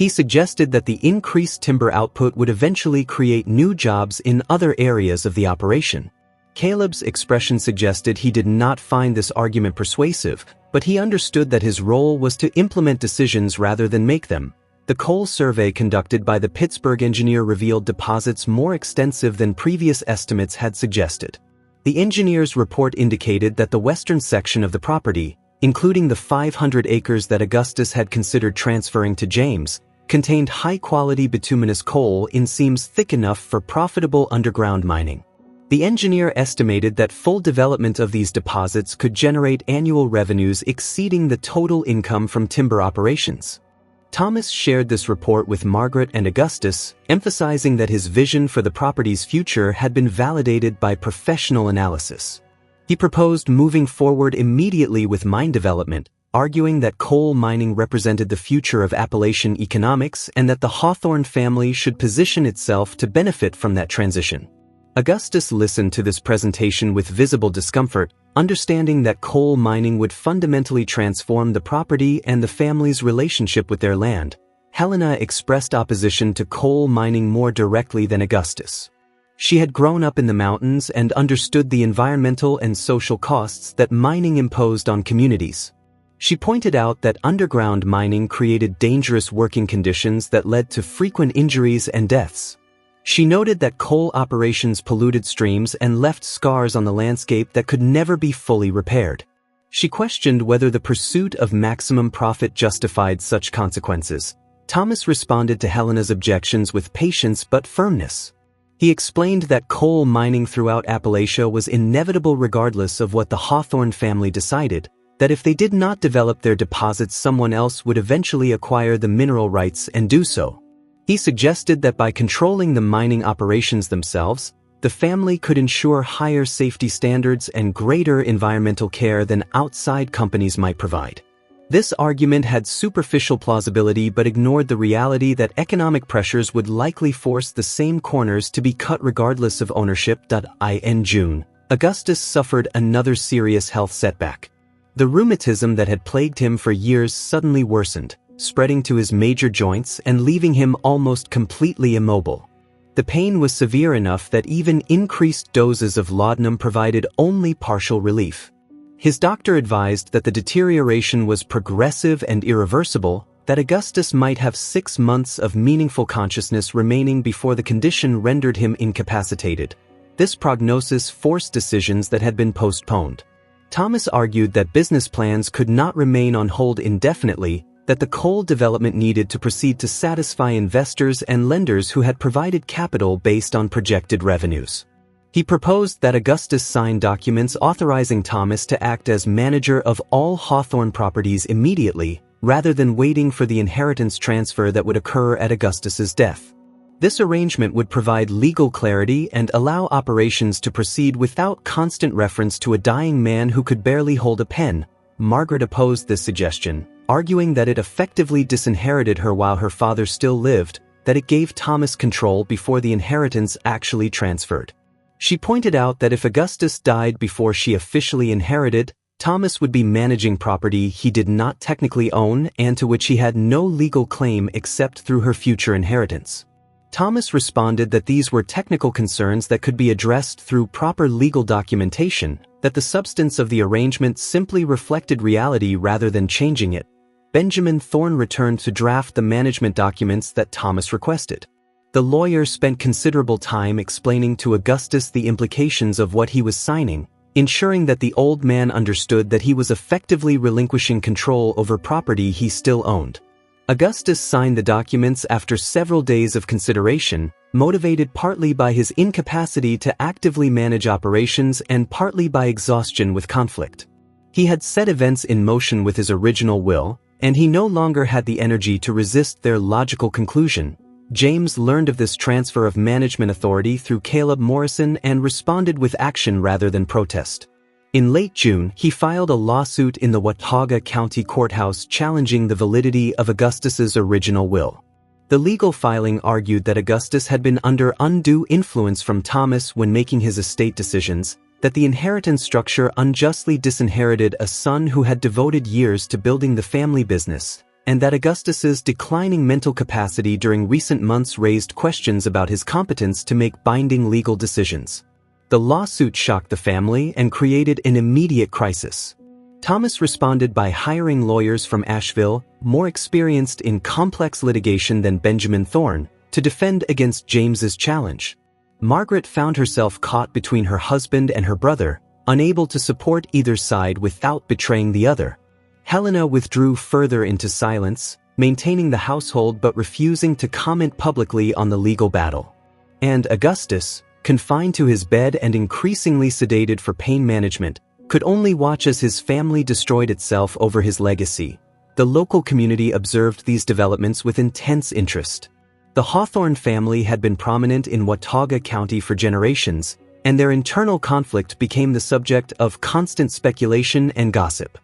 He suggested that the increased timber output would eventually create new jobs in other areas of the operation. Caleb's expression suggested he did not find this argument persuasive, but he understood that his role was to implement decisions rather than make them. The coal survey conducted by the Pittsburgh engineer revealed deposits more extensive than previous estimates had suggested. The engineer's report indicated that the western section of the property, including the 500 acres that Augustus had considered transferring to James, contained high-quality bituminous coal in seams thick enough for profitable underground mining. The engineer estimated that full development of these deposits could generate annual revenues exceeding the total income from timber operations. Thomas shared this report with Margaret and Augustus, emphasizing that his vision for the property's future had been validated by professional analysis. He proposed moving forward immediately with mine development, arguing that coal mining represented the future of Appalachian economics and that the Hawthorne family should position itself to benefit from that transition. Augustus listened to this presentation with visible discomfort, understanding that coal mining would fundamentally transform the property and the family's relationship with their land. Helena expressed opposition to coal mining more directly than Augustus. She had grown up in the mountains and understood the environmental and social costs that mining imposed on communities. She pointed out that underground mining created dangerous working conditions that led to frequent injuries and deaths. She noted that coal operations polluted streams and left scars on the landscape that could never be fully repaired. She questioned whether the pursuit of maximum profit justified such consequences. Thomas responded to Helena's objections with patience but firmness. He explained that coal mining throughout Appalachia was inevitable regardless of what the Hawthorne family decided, that if they did not develop their deposits, someone else would eventually acquire the mineral rights and do so. He suggested that by controlling the mining operations themselves, the family could ensure higher safety standards and greater environmental care than outside companies might provide. This argument had superficial plausibility but ignored the reality that economic pressures would likely force the same corners to be cut regardless of ownership. In June, Augustus suffered another serious health setback. The rheumatism that had plagued him for years suddenly worsened, spreading to his major joints and leaving him almost completely immobile. The pain was severe enough that even increased doses of laudanum provided only partial relief. His doctor advised that the deterioration was progressive and irreversible, that Augustus might have 6 months of meaningful consciousness remaining before the condition rendered him incapacitated. This prognosis forced decisions that had been postponed. Thomas argued that business plans could not remain on hold indefinitely, that the coal development needed to proceed to satisfy investors and lenders who had provided capital based on projected revenues. He proposed that Augustus sign documents authorizing Thomas to act as manager of all Hawthorne properties immediately, rather than waiting for the inheritance transfer that would occur at Augustus's death. This arrangement would provide legal clarity and allow operations to proceed without constant reference to a dying man who could barely hold a pen. Margaret opposed this suggestion, arguing that it effectively disinherited her while her father still lived, that it gave Thomas control before the inheritance actually transferred. She pointed out that if Augustus died before she officially inherited, Thomas would be managing property he did not technically own and to which he had no legal claim except through her future inheritance. Thomas responded that these were technical concerns that could be addressed through proper legal documentation, that the substance of the arrangement simply reflected reality rather than changing it. Benjamin Thorne returned to draft the management documents that Thomas requested. The lawyer spent considerable time explaining to Augustus the implications of what he was signing, ensuring that the old man understood that he was effectively relinquishing control over property he still owned. Augustus signed the documents after several days of consideration, motivated partly by his incapacity to actively manage operations and partly by exhaustion with conflict. He had set events in motion with his original will, and he no longer had the energy to resist their logical conclusion. James learned of this transfer of management authority through Caleb Morrison and responded with action rather than protest. In late June, he filed a lawsuit in the Watauga County Courthouse challenging the validity of Augustus's original will. The legal filing argued that Augustus had been under undue influence from Thomas when making his estate decisions, that the inheritance structure unjustly disinherited a son who had devoted years to building the family business, and that Augustus's declining mental capacity during recent months raised questions about his competence to make binding legal decisions. The lawsuit shocked the family and created an immediate crisis. Thomas responded by hiring lawyers from Asheville, more experienced in complex litigation than Benjamin Thorne, to defend against James's challenge. Margaret found herself caught between her husband and her brother, unable to support either side without betraying the other. Helena withdrew further into silence, maintaining the household but refusing to comment publicly on the legal battle. And Augustus, confined to his bed and increasingly sedated for pain management, could only watch as his family destroyed itself over his legacy. The local community observed these developments with intense interest. The Hawthorne family had been prominent in Watauga County for generations, and their internal conflict became the subject of constant speculation and gossip.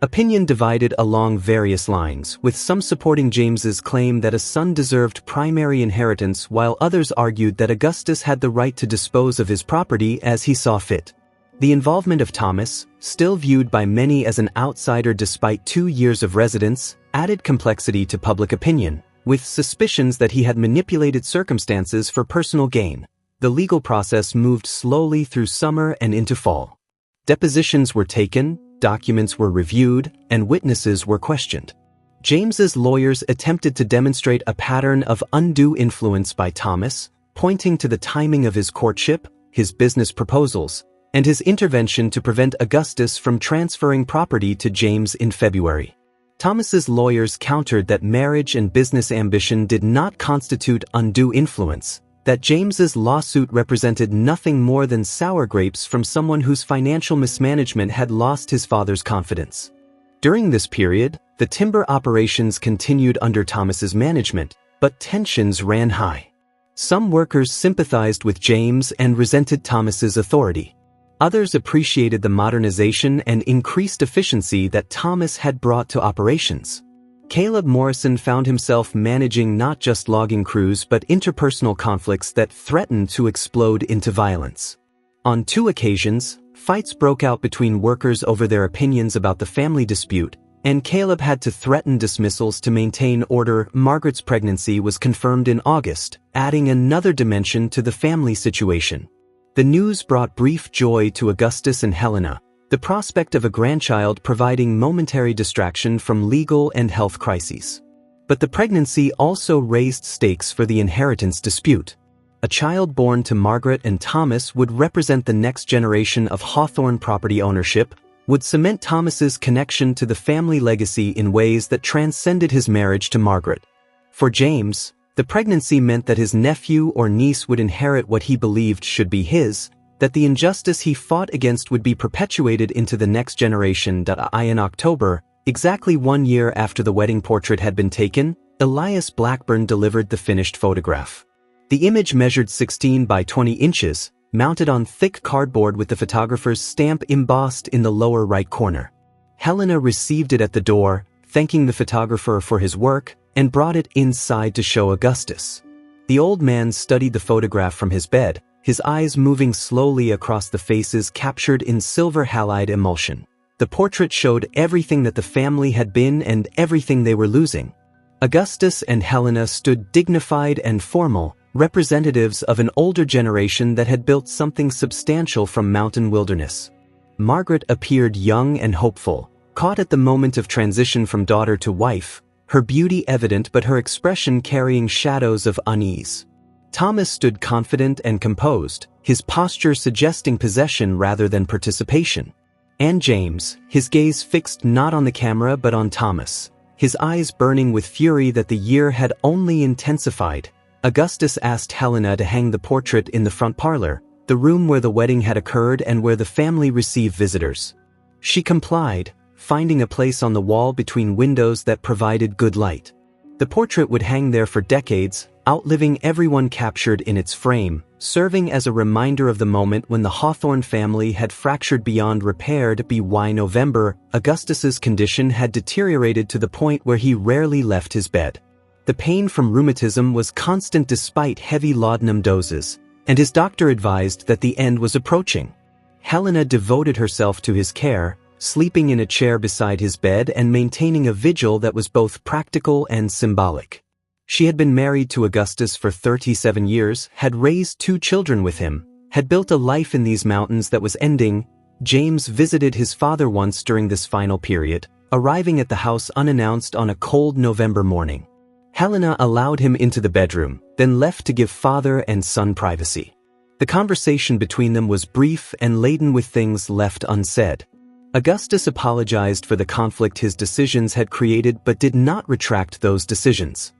Opinion divided along various lines, with some supporting James's claim that a son deserved primary inheritance while others argued that Augustus had the right to dispose of his property as he saw fit. The involvement of Thomas, still viewed by many as an outsider despite 2 years of residence, added complexity to public opinion, with suspicions that he had manipulated circumstances for personal gain. The legal process moved slowly through summer and into fall. Depositions were taken, documents were reviewed, and witnesses were questioned. James's lawyers attempted to demonstrate a pattern of undue influence by Thomas, pointing to the timing of his courtship, his business proposals, and his intervention to prevent Augustus from transferring property to James in February. Thomas's lawyers countered that marriage and business ambition did not constitute undue influence, that James's lawsuit represented nothing more than sour grapes from someone whose financial mismanagement had lost his father's confidence. During this period, the timber operations continued under Thomas's management, but tensions ran high. Some workers sympathized with James and resented Thomas's authority. Others appreciated the modernization and increased efficiency that Thomas had brought to operations. Caleb Morrison found himself managing not just logging crews but interpersonal conflicts that threatened to explode into violence. On 2 occasions, fights broke out between workers over their opinions about the family dispute, and Caleb had to threaten dismissals to maintain order. Margaret's pregnancy was confirmed in August, adding another dimension to the family situation. The news brought brief joy to Augustus and Helena, the prospect of a grandchild providing momentary distraction from legal and health crises. But the pregnancy also raised stakes for the inheritance dispute. A child born to Margaret and Thomas would represent the next generation of Hawthorne property ownership, would cement Thomas's connection to the family legacy in ways that transcended his marriage to Margaret. For James, the pregnancy meant that his nephew or niece would inherit what he believed should be his, that the injustice he fought against would be perpetuated into the next generation. In October, exactly 1 year after the wedding portrait had been taken, Elias Blackburn delivered the finished photograph. The image measured 16 by 20 inches, mounted on thick cardboard with the photographer's stamp embossed in the lower right corner. Helena received it at the door, thanking the photographer for his work, and brought it inside to show Augustus. The old man studied the photograph from his bed, his eyes moving slowly across the faces captured in silver halide emulsion. The portrait showed everything that the family had been and everything they were losing. Augustus and Helena stood dignified and formal, representatives of an older generation that had built something substantial from mountain wilderness. Margaret appeared young and hopeful, caught at the moment of transition from daughter to wife, her beauty evident but her expression carrying shadows of unease. Thomas stood confident and composed, his posture suggesting possession rather than participation. And James, his gaze fixed not on the camera but on Thomas, his eyes burning with fury that the year had only intensified. Augustus asked Helena to hang the portrait in the front parlor, the room where the wedding had occurred and where the family received visitors. She complied, finding a place on the wall between windows that provided good light. The portrait would hang there for decades, outliving everyone captured in its frame, serving as a reminder of the moment when the Hawthorne family had fractured beyond repair. By November, Augustus's condition had deteriorated to the point where he rarely left his bed. The pain from rheumatism was constant despite heavy laudanum doses, and his doctor advised that the end was approaching. Helena devoted herself to his care, sleeping in a chair beside his bed and maintaining a vigil that was both practical and symbolic. She had been married to Augustus for 37 years, had raised 2 children with him, had built a life in these mountains that was ending. James visited his father once during this final period, arriving at the house unannounced on a cold November morning. Helena allowed him into the bedroom, then left to give father and son privacy. The conversation between them was brief and laden with things left unsaid. Augustus apologized for the conflict his decisions had created but did not retract those decisions.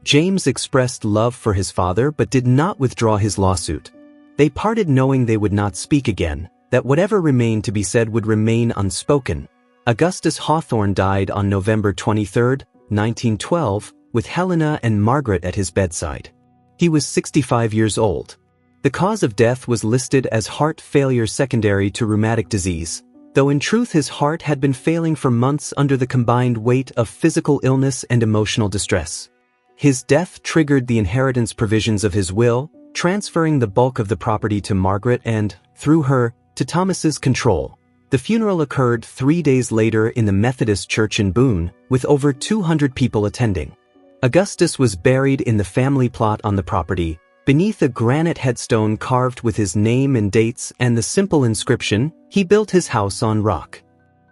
James expressed love for his father but did not withdraw his lawsuit. They parted knowing they would not speak again, that whatever remained to be said would remain unspoken. Augustus Hawthorne died on November 23, 1912, with Helena and Margaret at his bedside. He was 65 years old. The cause of death was listed as heart failure secondary to rheumatic disease, though in truth his heart had been failing for months under the combined weight of physical illness and emotional distress. His death triggered the inheritance provisions of his will, transferring the bulk of the property to Margaret and, through her, to Thomas's control. The funeral occurred 3 days later in the Methodist Church in Boone, with over 200 people attending. Augustus was buried in the family plot on the property, beneath a granite headstone carved with his name and dates and the simple inscription, "He built his house on rock."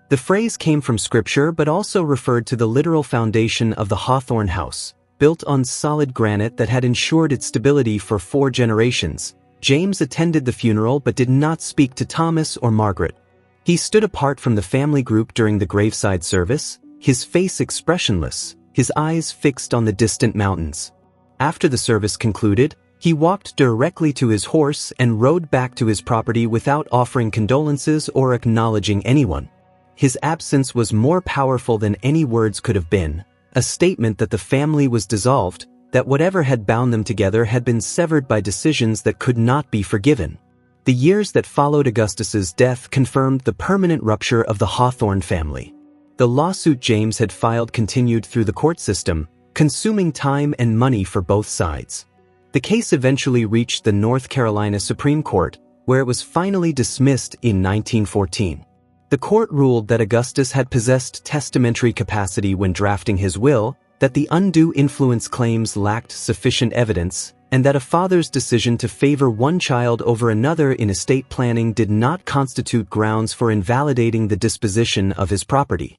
The phrase came from scripture but also referred to the literal foundation of the Hawthorne house, built on solid granite that had ensured its stability for 4 generations. James attended the funeral but did not speak to Thomas or Margaret. He stood apart from the family group during the graveside service, his face expressionless, his eyes fixed on the distant mountains. After the service concluded, he walked directly to his horse and rode back to his property without offering condolences or acknowledging anyone. His absence was more powerful than any words could have been, a statement that the family was dissolved, that whatever had bound them together had been severed by decisions that could not be forgiven. The years that followed Augustus's death confirmed the permanent rupture of the Hawthorne family. The lawsuit James had filed continued through the court system, consuming time and money for both sides. The case eventually reached the North Carolina Supreme Court, where it was finally dismissed in 1914. The court ruled that Augustus had possessed testamentary capacity when drafting his will, that the undue influence claims lacked sufficient evidence, and that a father's decision to favor one child over another in estate planning did not constitute grounds for invalidating the disposition of his property.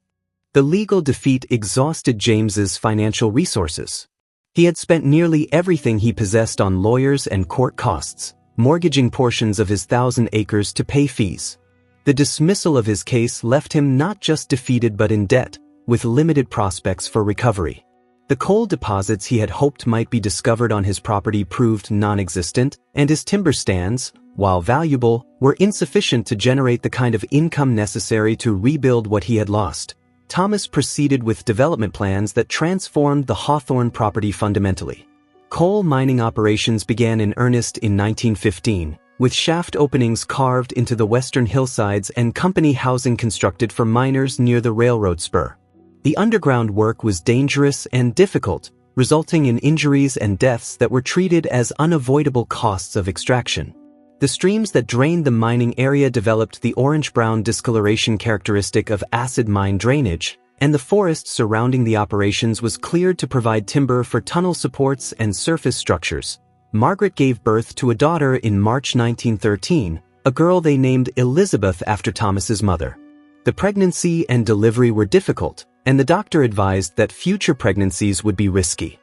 The legal defeat exhausted James's financial resources. He had spent nearly everything he possessed on lawyers and court costs, mortgaging portions of his 1,000 acres to pay fees. The dismissal of his case left him not just defeated but in debt, with limited prospects for recovery. The coal deposits he had hoped might be discovered on his property proved non-existent, and his timber stands, while valuable, were insufficient to generate the kind of income necessary to rebuild what he had lost. Thomas proceeded with development plans that transformed the Hawthorne property fundamentally. Coal mining operations began in earnest in 1915, with shaft openings carved into the western hillsides and company housing constructed for miners near the railroad spur. The underground work was dangerous and difficult, resulting in injuries and deaths that were treated as unavoidable costs of extraction. The streams that drained the mining area developed the orange-brown discoloration characteristic of acid mine drainage, and the forest surrounding the operations was cleared to provide timber for tunnel supports and surface structures. Margaret gave birth to a daughter in March 1913, a girl they named Elizabeth after Thomas's mother. The pregnancy and delivery were difficult, and the doctor advised that future pregnancies would be risky.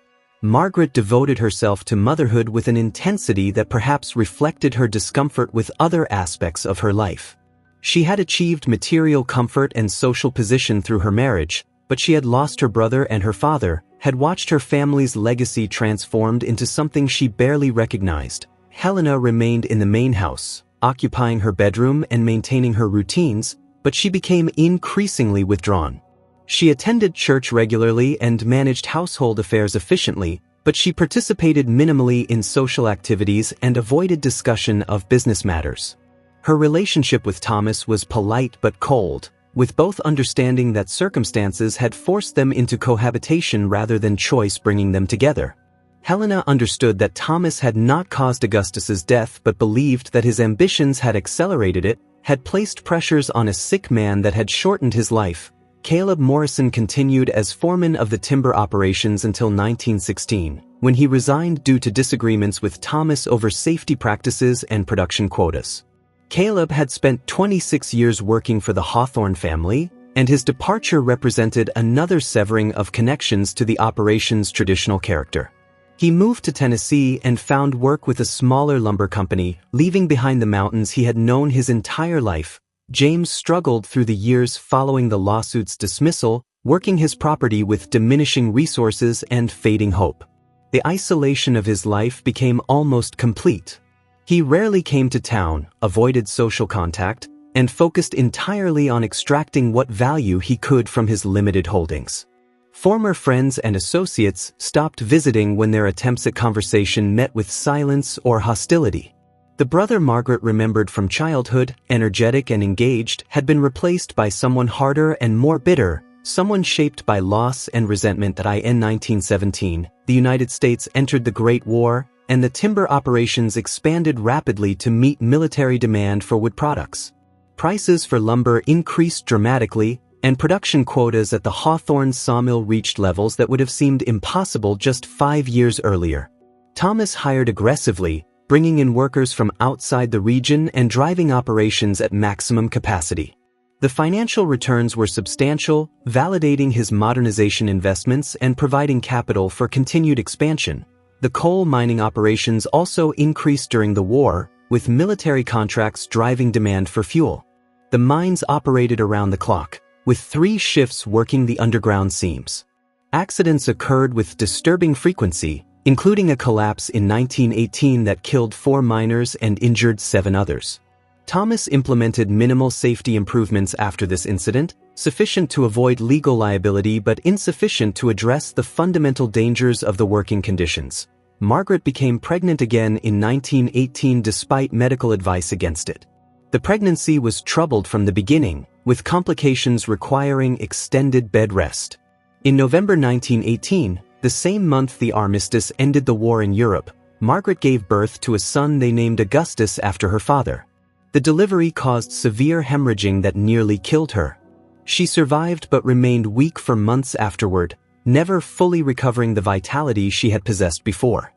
Margaret devoted herself to motherhood with an intensity that perhaps reflected her discomfort with other aspects of her life. She had achieved material comfort and social position through her marriage, but she had lost her brother and her father, had watched her family's legacy transformed into something she barely recognized. Helena remained in the main house, occupying her bedroom and maintaining her routines, but she became increasingly withdrawn. She attended church regularly and managed household affairs efficiently, but she participated minimally in social activities and avoided discussion of business matters. Her relationship with Thomas was polite but cold, with both understanding that circumstances had forced them into cohabitation rather than choice bringing them together. Helena understood that Thomas had not caused Augustus's death but believed that his ambitions had accelerated it, had placed pressures on a sick man that had shortened his life. Caleb Morrison continued as foreman of the timber operations until 1916, when he resigned due to disagreements with Thomas over safety practices and production quotas. Caleb had spent 26 years working for the Hawthorne family, and his departure represented another severing of connections to the operation's traditional character. He moved to Tennessee and found work with a smaller lumber company, leaving behind the mountains he had known his entire life. James struggled through the years following the lawsuit's dismissal, working his property with diminishing resources and fading hope. The isolation of his life became almost complete. He rarely came to town, avoided social contact, and focused entirely on extracting what value he could from his limited holdings. Former friends and associates stopped visiting when their attempts at conversation met with silence or hostility. The brother Margaret remembered from childhood, energetic and engaged, had been replaced by someone harder and more bitter, someone shaped by loss and resentment. In 1917, the United States entered the Great War, and the timber operations expanded rapidly to meet military demand for wood products. Prices for lumber increased dramatically, and production quotas at the Hawthorne sawmill reached levels that would have seemed impossible just 5 years earlier. Thomas hired aggressively, bringing in workers from outside the region and driving operations at maximum capacity. The financial returns were substantial, validating his modernization investments and providing capital for continued expansion. The coal mining operations also increased during the war, with military contracts driving demand for fuel. The mines operated around the clock, with 3 shifts working the underground seams. Accidents occurred with disturbing frequency, including a collapse in 1918 that killed 4 miners and injured 7 others. Thomas implemented minimal safety improvements after this incident, sufficient to avoid legal liability but insufficient to address the fundamental dangers of the working conditions. Margaret became pregnant again in 1918 despite medical advice against it. The pregnancy was troubled from the beginning, with complications requiring extended bed rest. In November 1918, the same month the armistice ended the war in Europe, Margaret gave birth to a son they named Augustus after her father. The delivery caused severe hemorrhaging that nearly killed her. She survived but remained weak for months afterward, never fully recovering the vitality she had possessed before.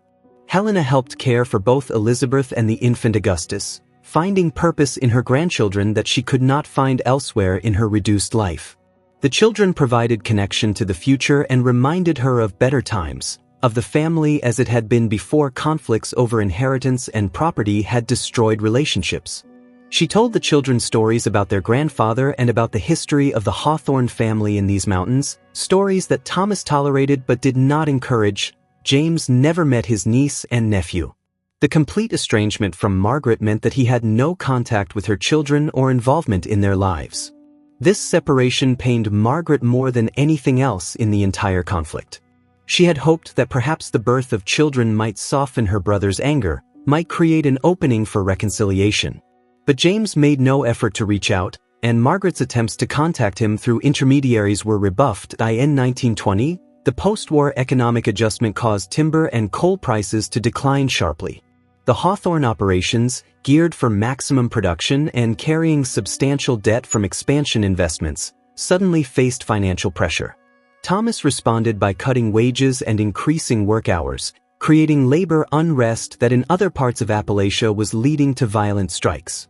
Helena helped care for both Elizabeth and the infant Augustus, finding purpose in her grandchildren that she could not find elsewhere in her reduced life. The children provided connection to the future and reminded her of better times, of the family as it had been before conflicts over inheritance and property had destroyed relationships. She told the children stories about their grandfather and about the history of the Hawthorne family in these mountains, stories that Thomas tolerated but did not encourage. James never met his niece and nephew. The complete estrangement from Margaret meant that he had no contact with her children or involvement in their lives. This separation pained Margaret more than anything else in the entire conflict. She had hoped that perhaps the birth of children might soften her brother's anger, might create an opening for reconciliation. But James made no effort to reach out, and Margaret's attempts to contact him through intermediaries were rebuffed. In 1920, the post-war economic adjustment caused timber and coal prices to decline sharply. The Hawthorne operations, geared for maximum production and carrying substantial debt from expansion investments, suddenly faced financial pressure. Thomas responded by cutting wages and increasing work hours, creating labor unrest that in other parts of Appalachia was leading to violent strikes.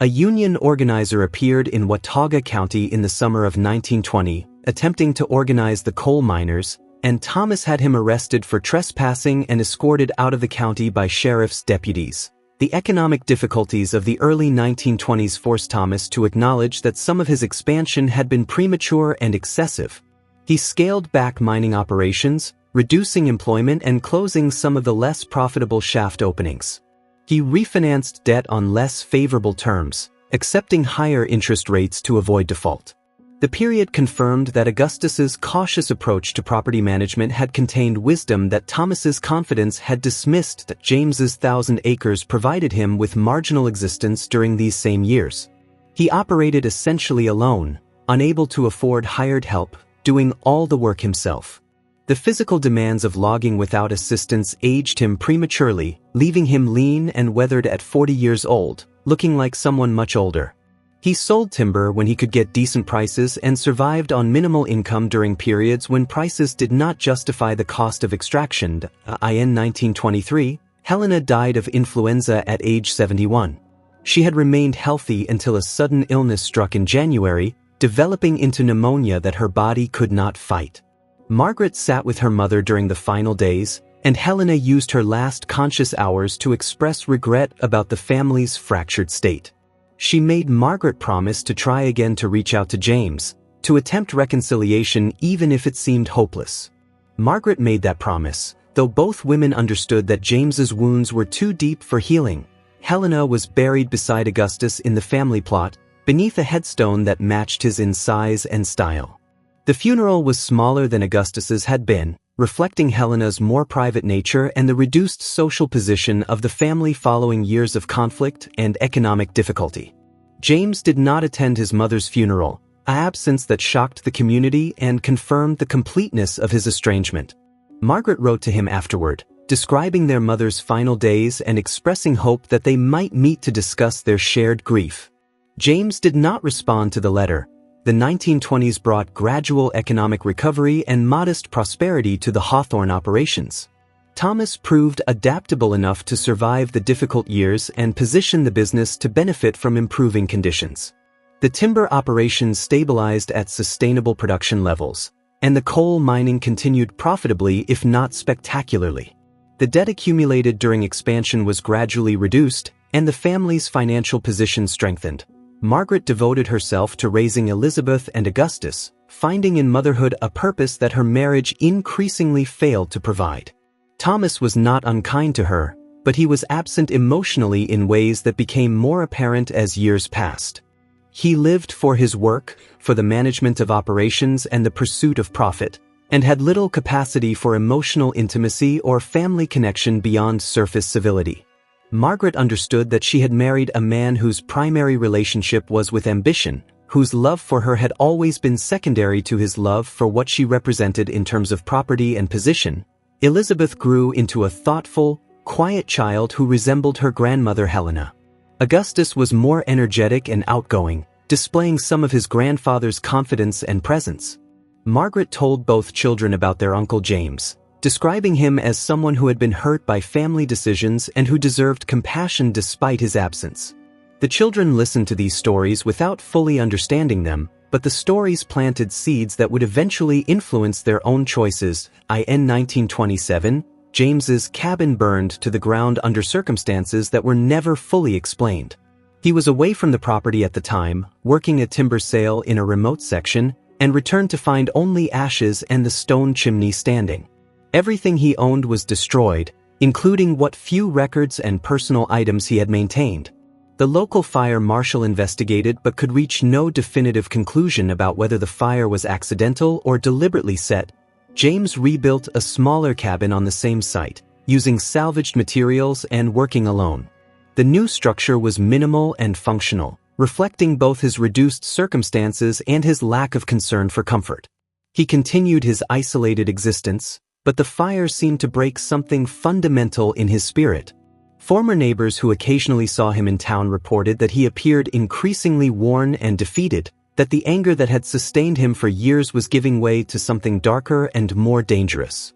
A union organizer appeared in Watauga County in the summer of 1920, attempting to organize the coal miners, and Thomas had him arrested for trespassing and escorted out of the county by sheriff's deputies. The economic difficulties of the early 1920s forced Thomas to acknowledge that some of his expansion had been premature and excessive. He scaled back mining operations, reducing employment and closing some of the less profitable shaft openings. He refinanced debt on less favorable terms, accepting higher interest rates to avoid default. The period confirmed that Augustus's cautious approach to property management had contained wisdom that Thomas's confidence had dismissed. That James's 1,000 acres provided him with marginal existence during these same years. He operated essentially alone, unable to afford hired help, doing all the work himself. The physical demands of logging without assistance aged him prematurely, leaving him lean and weathered at 40 years old, looking like someone much older. He sold timber when he could get decent prices and survived on minimal income during periods when prices did not justify the cost of extraction. In 1923, Helena died of influenza at age 71. She had remained healthy until a sudden illness struck in January, developing into pneumonia that her body could not fight. Margaret sat with her mother during the final days, and Helena used her last conscious hours to express regret about the family's fractured state. She made Margaret promise to try again to reach out to James, to attempt reconciliation even if it seemed hopeless. Margaret made that promise, though both women understood that James's wounds were too deep for healing. Helena was buried beside Augustus in the family plot, beneath a headstone that matched his in size and style. The funeral was smaller than Augustus's had been, reflecting Helena's more private nature and the reduced social position of the family following years of conflict and economic difficulty. James did not attend his mother's funeral, an absence that shocked the community and confirmed the completeness of his estrangement. Margaret wrote to him afterward, describing their mother's final days and expressing hope that they might meet to discuss their shared grief. James did not respond to the letter. The 1920s brought gradual economic recovery and modest prosperity to the Hawthorne operations. Thomas proved adaptable enough to survive the difficult years and position the business to benefit from improving conditions. The timber operations stabilized at sustainable production levels, and the coal mining continued profitably if not spectacularly. The debt accumulated during expansion was gradually reduced, and the family's financial position strengthened. Margaret devoted herself to raising Elizabeth and Augustus, finding in motherhood a purpose that her marriage increasingly failed to provide. Thomas was not unkind to her, but he was absent emotionally in ways that became more apparent as years passed. He lived for his work, for the management of operations and the pursuit of profit, and had little capacity for emotional intimacy or family connection beyond surface civility. Margaret understood that she had married a man whose primary relationship was with ambition, whose love for her had always been secondary to his love for what she represented in terms of property and position. Elizabeth grew into a thoughtful, quiet child who resembled her grandmother Helena. Augustus was more energetic and outgoing, displaying some of his grandfather's confidence and presence. Margaret told both children about their Uncle James, describing him as someone who had been hurt by family decisions and who deserved compassion despite his absence. The children listened to these stories without fully understanding them, but the stories planted seeds that would eventually influence their own choices. In 1927, James's cabin burned to the ground under circumstances that were never fully explained. He was away from the property at the time, working a timber sale in a remote section, and returned to find only ashes and the stone chimney standing. Everything he owned was destroyed, including what few records and personal items he had maintained. The local fire marshal investigated but could reach no definitive conclusion about whether the fire was accidental or deliberately set. James rebuilt a smaller cabin on the same site, using salvaged materials and working alone. The new structure was minimal and functional, reflecting both his reduced circumstances and his lack of concern for comfort. He continued his isolated existence, but the fire seemed to break something fundamental in his spirit. Former neighbors who occasionally saw him in town reported that he appeared increasingly worn and defeated, that the anger that had sustained him for years was giving way to something darker and more dangerous.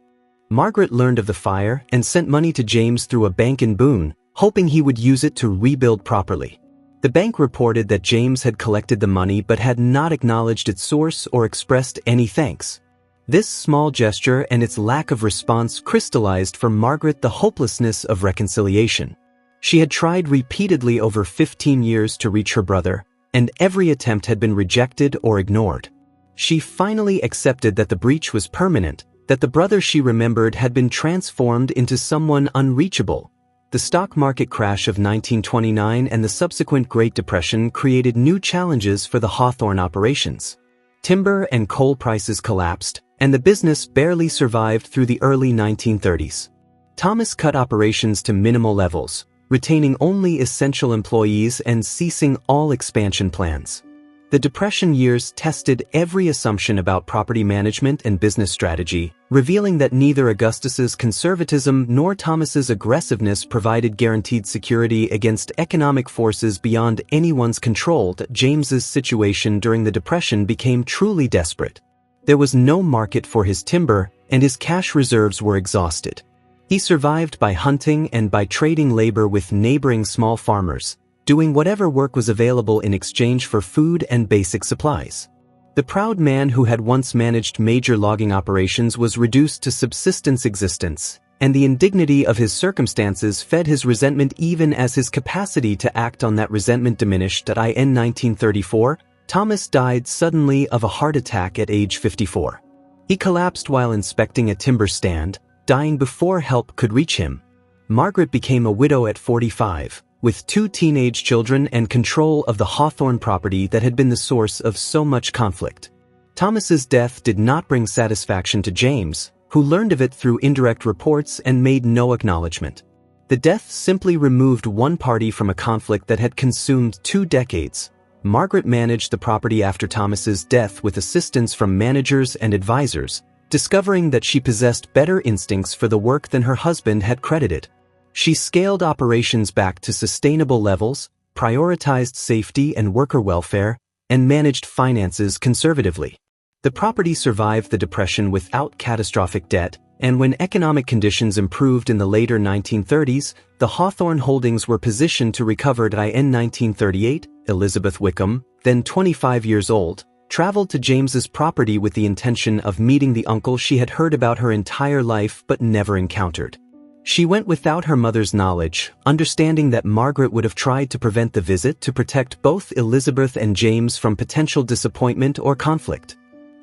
Margaret learned of the fire and sent money to James through a bank in Boone, hoping he would use it to rebuild properly. The bank reported that James had collected the money but had not acknowledged its source or expressed any thanks. This small gesture and its lack of response crystallized for Margaret the hopelessness of reconciliation. She had tried repeatedly over 15 years to reach her brother, and every attempt had been rejected or ignored. She finally accepted that the breach was permanent, that the brother she remembered had been transformed into someone unreachable. The stock market crash of 1929 and the subsequent Great Depression created new challenges for the Hawthorne operations. Timber and coal prices collapsed, and the business barely survived through the early 1930s. Thomas cut operations to minimal levels, retaining only essential employees and ceasing all expansion plans. The Depression years tested every assumption about property management and business strategy, revealing that neither Augustus's conservatism nor Thomas's aggressiveness provided guaranteed security against economic forces beyond anyone's control. James's situation during the Depression became truly desperate. There was no market for his timber, and his cash reserves were exhausted. He survived by hunting and by trading labor with neighboring small farmers, doing whatever work was available in exchange for food and basic supplies. The proud man who had once managed major logging operations was reduced to subsistence existence, and the indignity of his circumstances fed his resentment even as his capacity to act on that resentment diminished. In 1934, Thomas died suddenly of a heart attack at age 54. He collapsed while inspecting a timber stand, dying before help could reach him. Margaret became a widow at 45, with 2 teenage children and control of the Hawthorne property that had been the source of so much conflict. Thomas's death did not bring satisfaction to James, who learned of it through indirect reports and made no acknowledgement. The death simply removed one party from a conflict that had consumed 2 decades. Margaret managed the property after Thomas's death with assistance from managers and advisors, discovering that she possessed better instincts for the work than her husband had credited. She scaled operations back to sustainable levels, prioritized safety and worker welfare, and managed finances conservatively. The property survived the Depression without catastrophic debt, and when economic conditions improved in the later 1930s, the Hawthorne holdings were positioned to recover. In 1938, Elizabeth Wickham, then 25 years old, traveled to James's property with the intention of meeting the uncle she had heard about her entire life but never encountered. She went without her mother's knowledge, understanding that Margaret would have tried to prevent the visit to protect both Elizabeth and James from potential disappointment or conflict.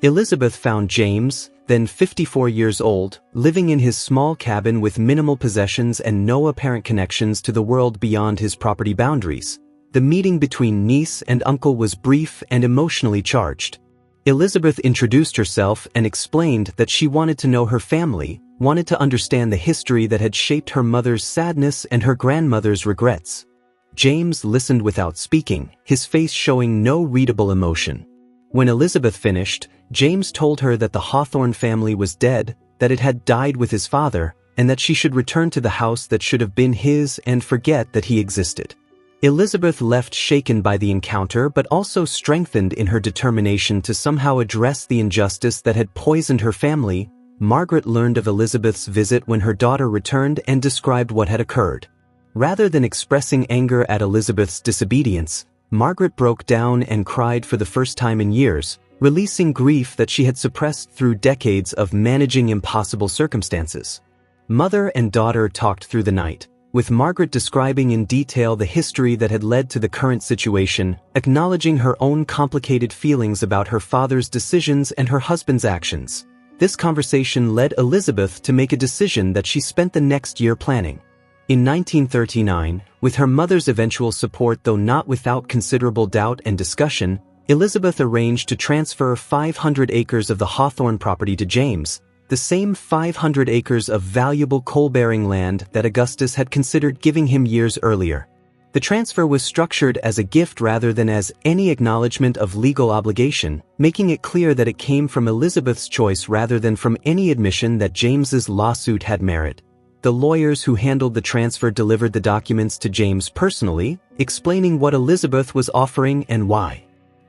Elizabeth found James, then 54 years old, living in his small cabin with minimal possessions and no apparent connections to the world beyond his property boundaries. The meeting between niece and uncle was brief and emotionally charged. Elizabeth introduced herself and explained that she wanted to know her family, wanted to understand the history that had shaped her mother's sadness and her grandmother's regrets. James listened without speaking, his face showing no readable emotion. When Elizabeth finished, James told her that the Hawthorne family was dead, that it had died with his father, and that she should return to the house that should have been his and forget that he existed. Elizabeth left shaken by the encounter but also strengthened in her determination to somehow address the injustice that had poisoned her family. Margaret learned of Elizabeth's visit when her daughter returned and described what had occurred. Rather than expressing anger at Elizabeth's disobedience, Margaret broke down and cried for the first time in years, releasing grief that she had suppressed through decades of managing impossible circumstances. Mother and daughter talked through the night, with Margaret describing in detail the history that had led to the current situation, acknowledging her own complicated feelings about her father's decisions and her husband's actions. This conversation led Elizabeth to make a decision that she spent the next year planning. In 1939, with her mother's eventual support though not without considerable doubt and discussion, Elizabeth arranged to transfer 500 acres of the Hawthorne property to James, the same 500 acres of valuable coal-bearing land that Augustus had considered giving him years earlier. The transfer was structured as a gift rather than as any acknowledgement of legal obligation, making it clear that it came from Elizabeth's choice rather than from any admission that James's lawsuit had merit. The lawyers who handled the transfer delivered the documents to James personally, explaining what Elizabeth was offering and why.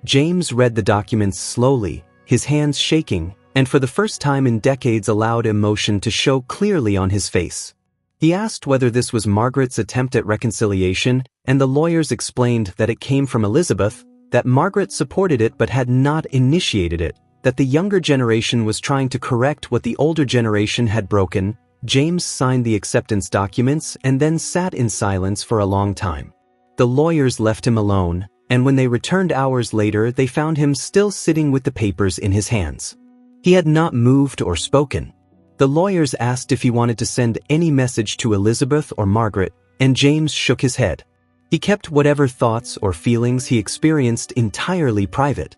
James read the documents slowly, his hands shaking, and for the first time in decades allowed emotion to show clearly on his face. He asked whether this was Margaret's attempt at reconciliation, and the lawyers explained that it came from Elizabeth, that Margaret supported it but had not initiated it, that the younger generation was trying to correct what the older generation had broken. James signed the acceptance documents and then sat in silence for a long time. The lawyers left him alone, and when they returned hours later they found him still sitting with the papers in his hands. He had not moved or spoken. The lawyers asked if he wanted to send any message to Elizabeth or Margaret, and James shook his head. He kept whatever thoughts or feelings he experienced entirely private.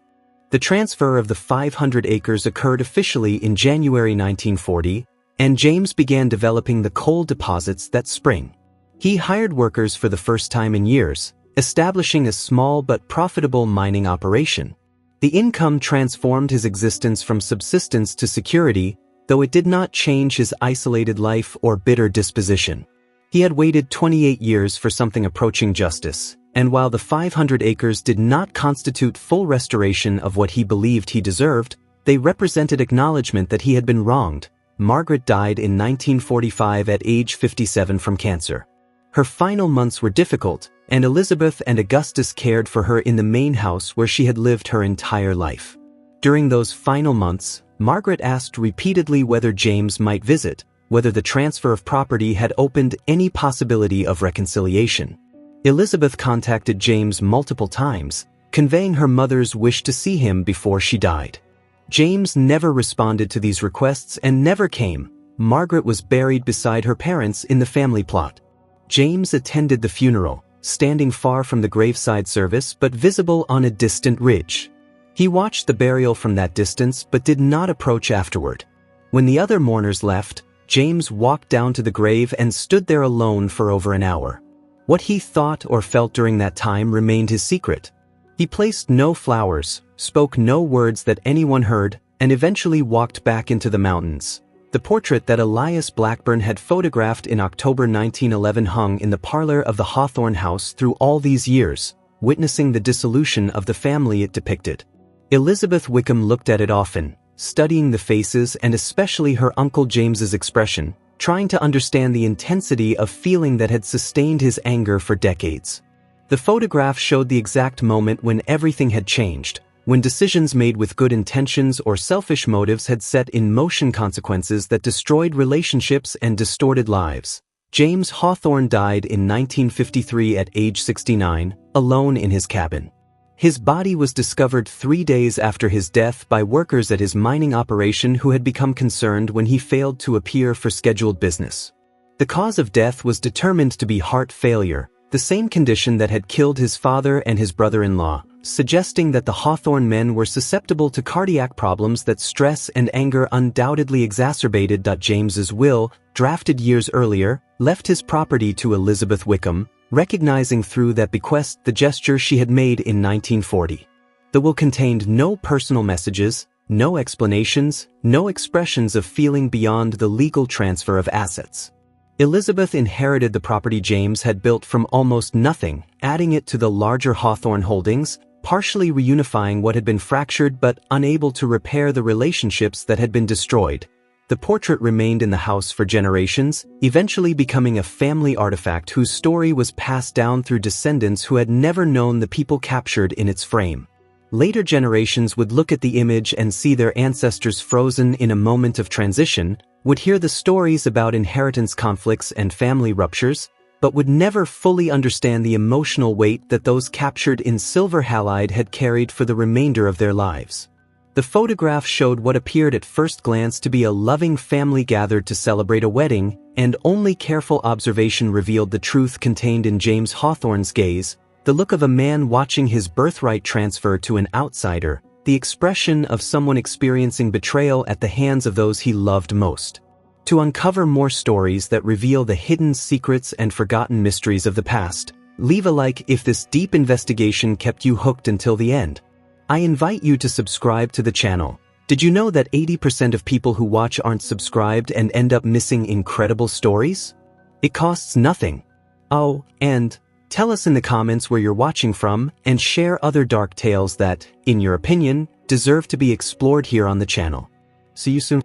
The transfer of the 500 acres occurred officially in January 1940, and James began developing the coal deposits that spring. He hired workers for the first time in years, establishing a small but profitable mining operation. The income transformed his existence from subsistence to security, though it did not change his isolated life or bitter disposition. He had waited 28 years for something approaching justice, and while the 500 acres did not constitute full restoration of what he believed he deserved, they represented acknowledgement that he had been wronged. Margaret died in 1945 at age 57 from cancer. Her final months were difficult, and Elizabeth and Augustus cared for her in the main house where she had lived her entire life. During those final months, Margaret asked repeatedly whether James might visit, whether the transfer of property had opened any possibility of reconciliation. Elizabeth contacted James multiple times, conveying her mother's wish to see him before she died. James never responded to these requests and never came. Margaret was buried beside her parents in the family plot. James attended the funeral, standing far from the graveside service but visible on a distant ridge. He watched the burial from that distance but did not approach afterward. When the other mourners left, James walked down to the grave and stood there alone for over an hour. What he thought or felt during that time remained his secret. He placed no flowers, spoke no words that anyone heard, and eventually walked back into the mountains. The portrait that Elias Blackburn had photographed in October 1911 hung in the parlor of the Hawthorne house through all these years, witnessing the dissolution of the family it depicted. Elizabeth Wickham looked at it often, studying the faces and especially her Uncle James's expression, trying to understand the intensity of feeling that had sustained his anger for decades. The photograph showed the exact moment when everything had changed, when decisions made with good intentions or selfish motives had set in motion consequences that destroyed relationships and distorted lives. James Hawthorne died in 1953 at age 69, alone in his cabin. His body was discovered 3 days after his death by workers at his mining operation who had become concerned when he failed to appear for scheduled business. The cause of death was determined to be heart failure, the same condition that had killed his father and his brother-in-law, suggesting that the Hawthorne men were susceptible to cardiac problems that stress and anger undoubtedly exacerbated. James's will, drafted years earlier, left his property to Elizabeth Wickham, recognizing through that bequest the gesture she had made in 1940. The will contained no personal messages, no explanations, no expressions of feeling beyond the legal transfer of assets. Elizabeth inherited the property James had built from almost nothing, adding it to the larger Hawthorne holdings, partially reunifying what had been fractured but unable to repair the relationships that had been destroyed. The portrait remained in the house for generations, eventually becoming a family artifact whose story was passed down through descendants who had never known the people captured in its frame. Later generations would look at the image and see their ancestors frozen in a moment of transition, would hear the stories about inheritance conflicts and family ruptures, but would never fully understand the emotional weight that those captured in silver halide had carried for the remainder of their lives. The photograph showed what appeared at first glance to be a loving family gathered to celebrate a wedding, and only careful observation revealed the truth contained in James Hawthorne's gaze, the look of a man watching his birthright transfer to an outsider, the expression of someone experiencing betrayal at the hands of those he loved most. To uncover more stories that reveal the hidden secrets and forgotten mysteries of the past, leave a like if this deep investigation kept you hooked until the end. I invite you to subscribe to the channel. Did you know that 80% of people who watch aren't subscribed and end up missing incredible stories? It costs nothing. Oh, and tell us in the comments where you're watching from and share other dark tales that, in your opinion, deserve to be explored here on the channel. See you soon.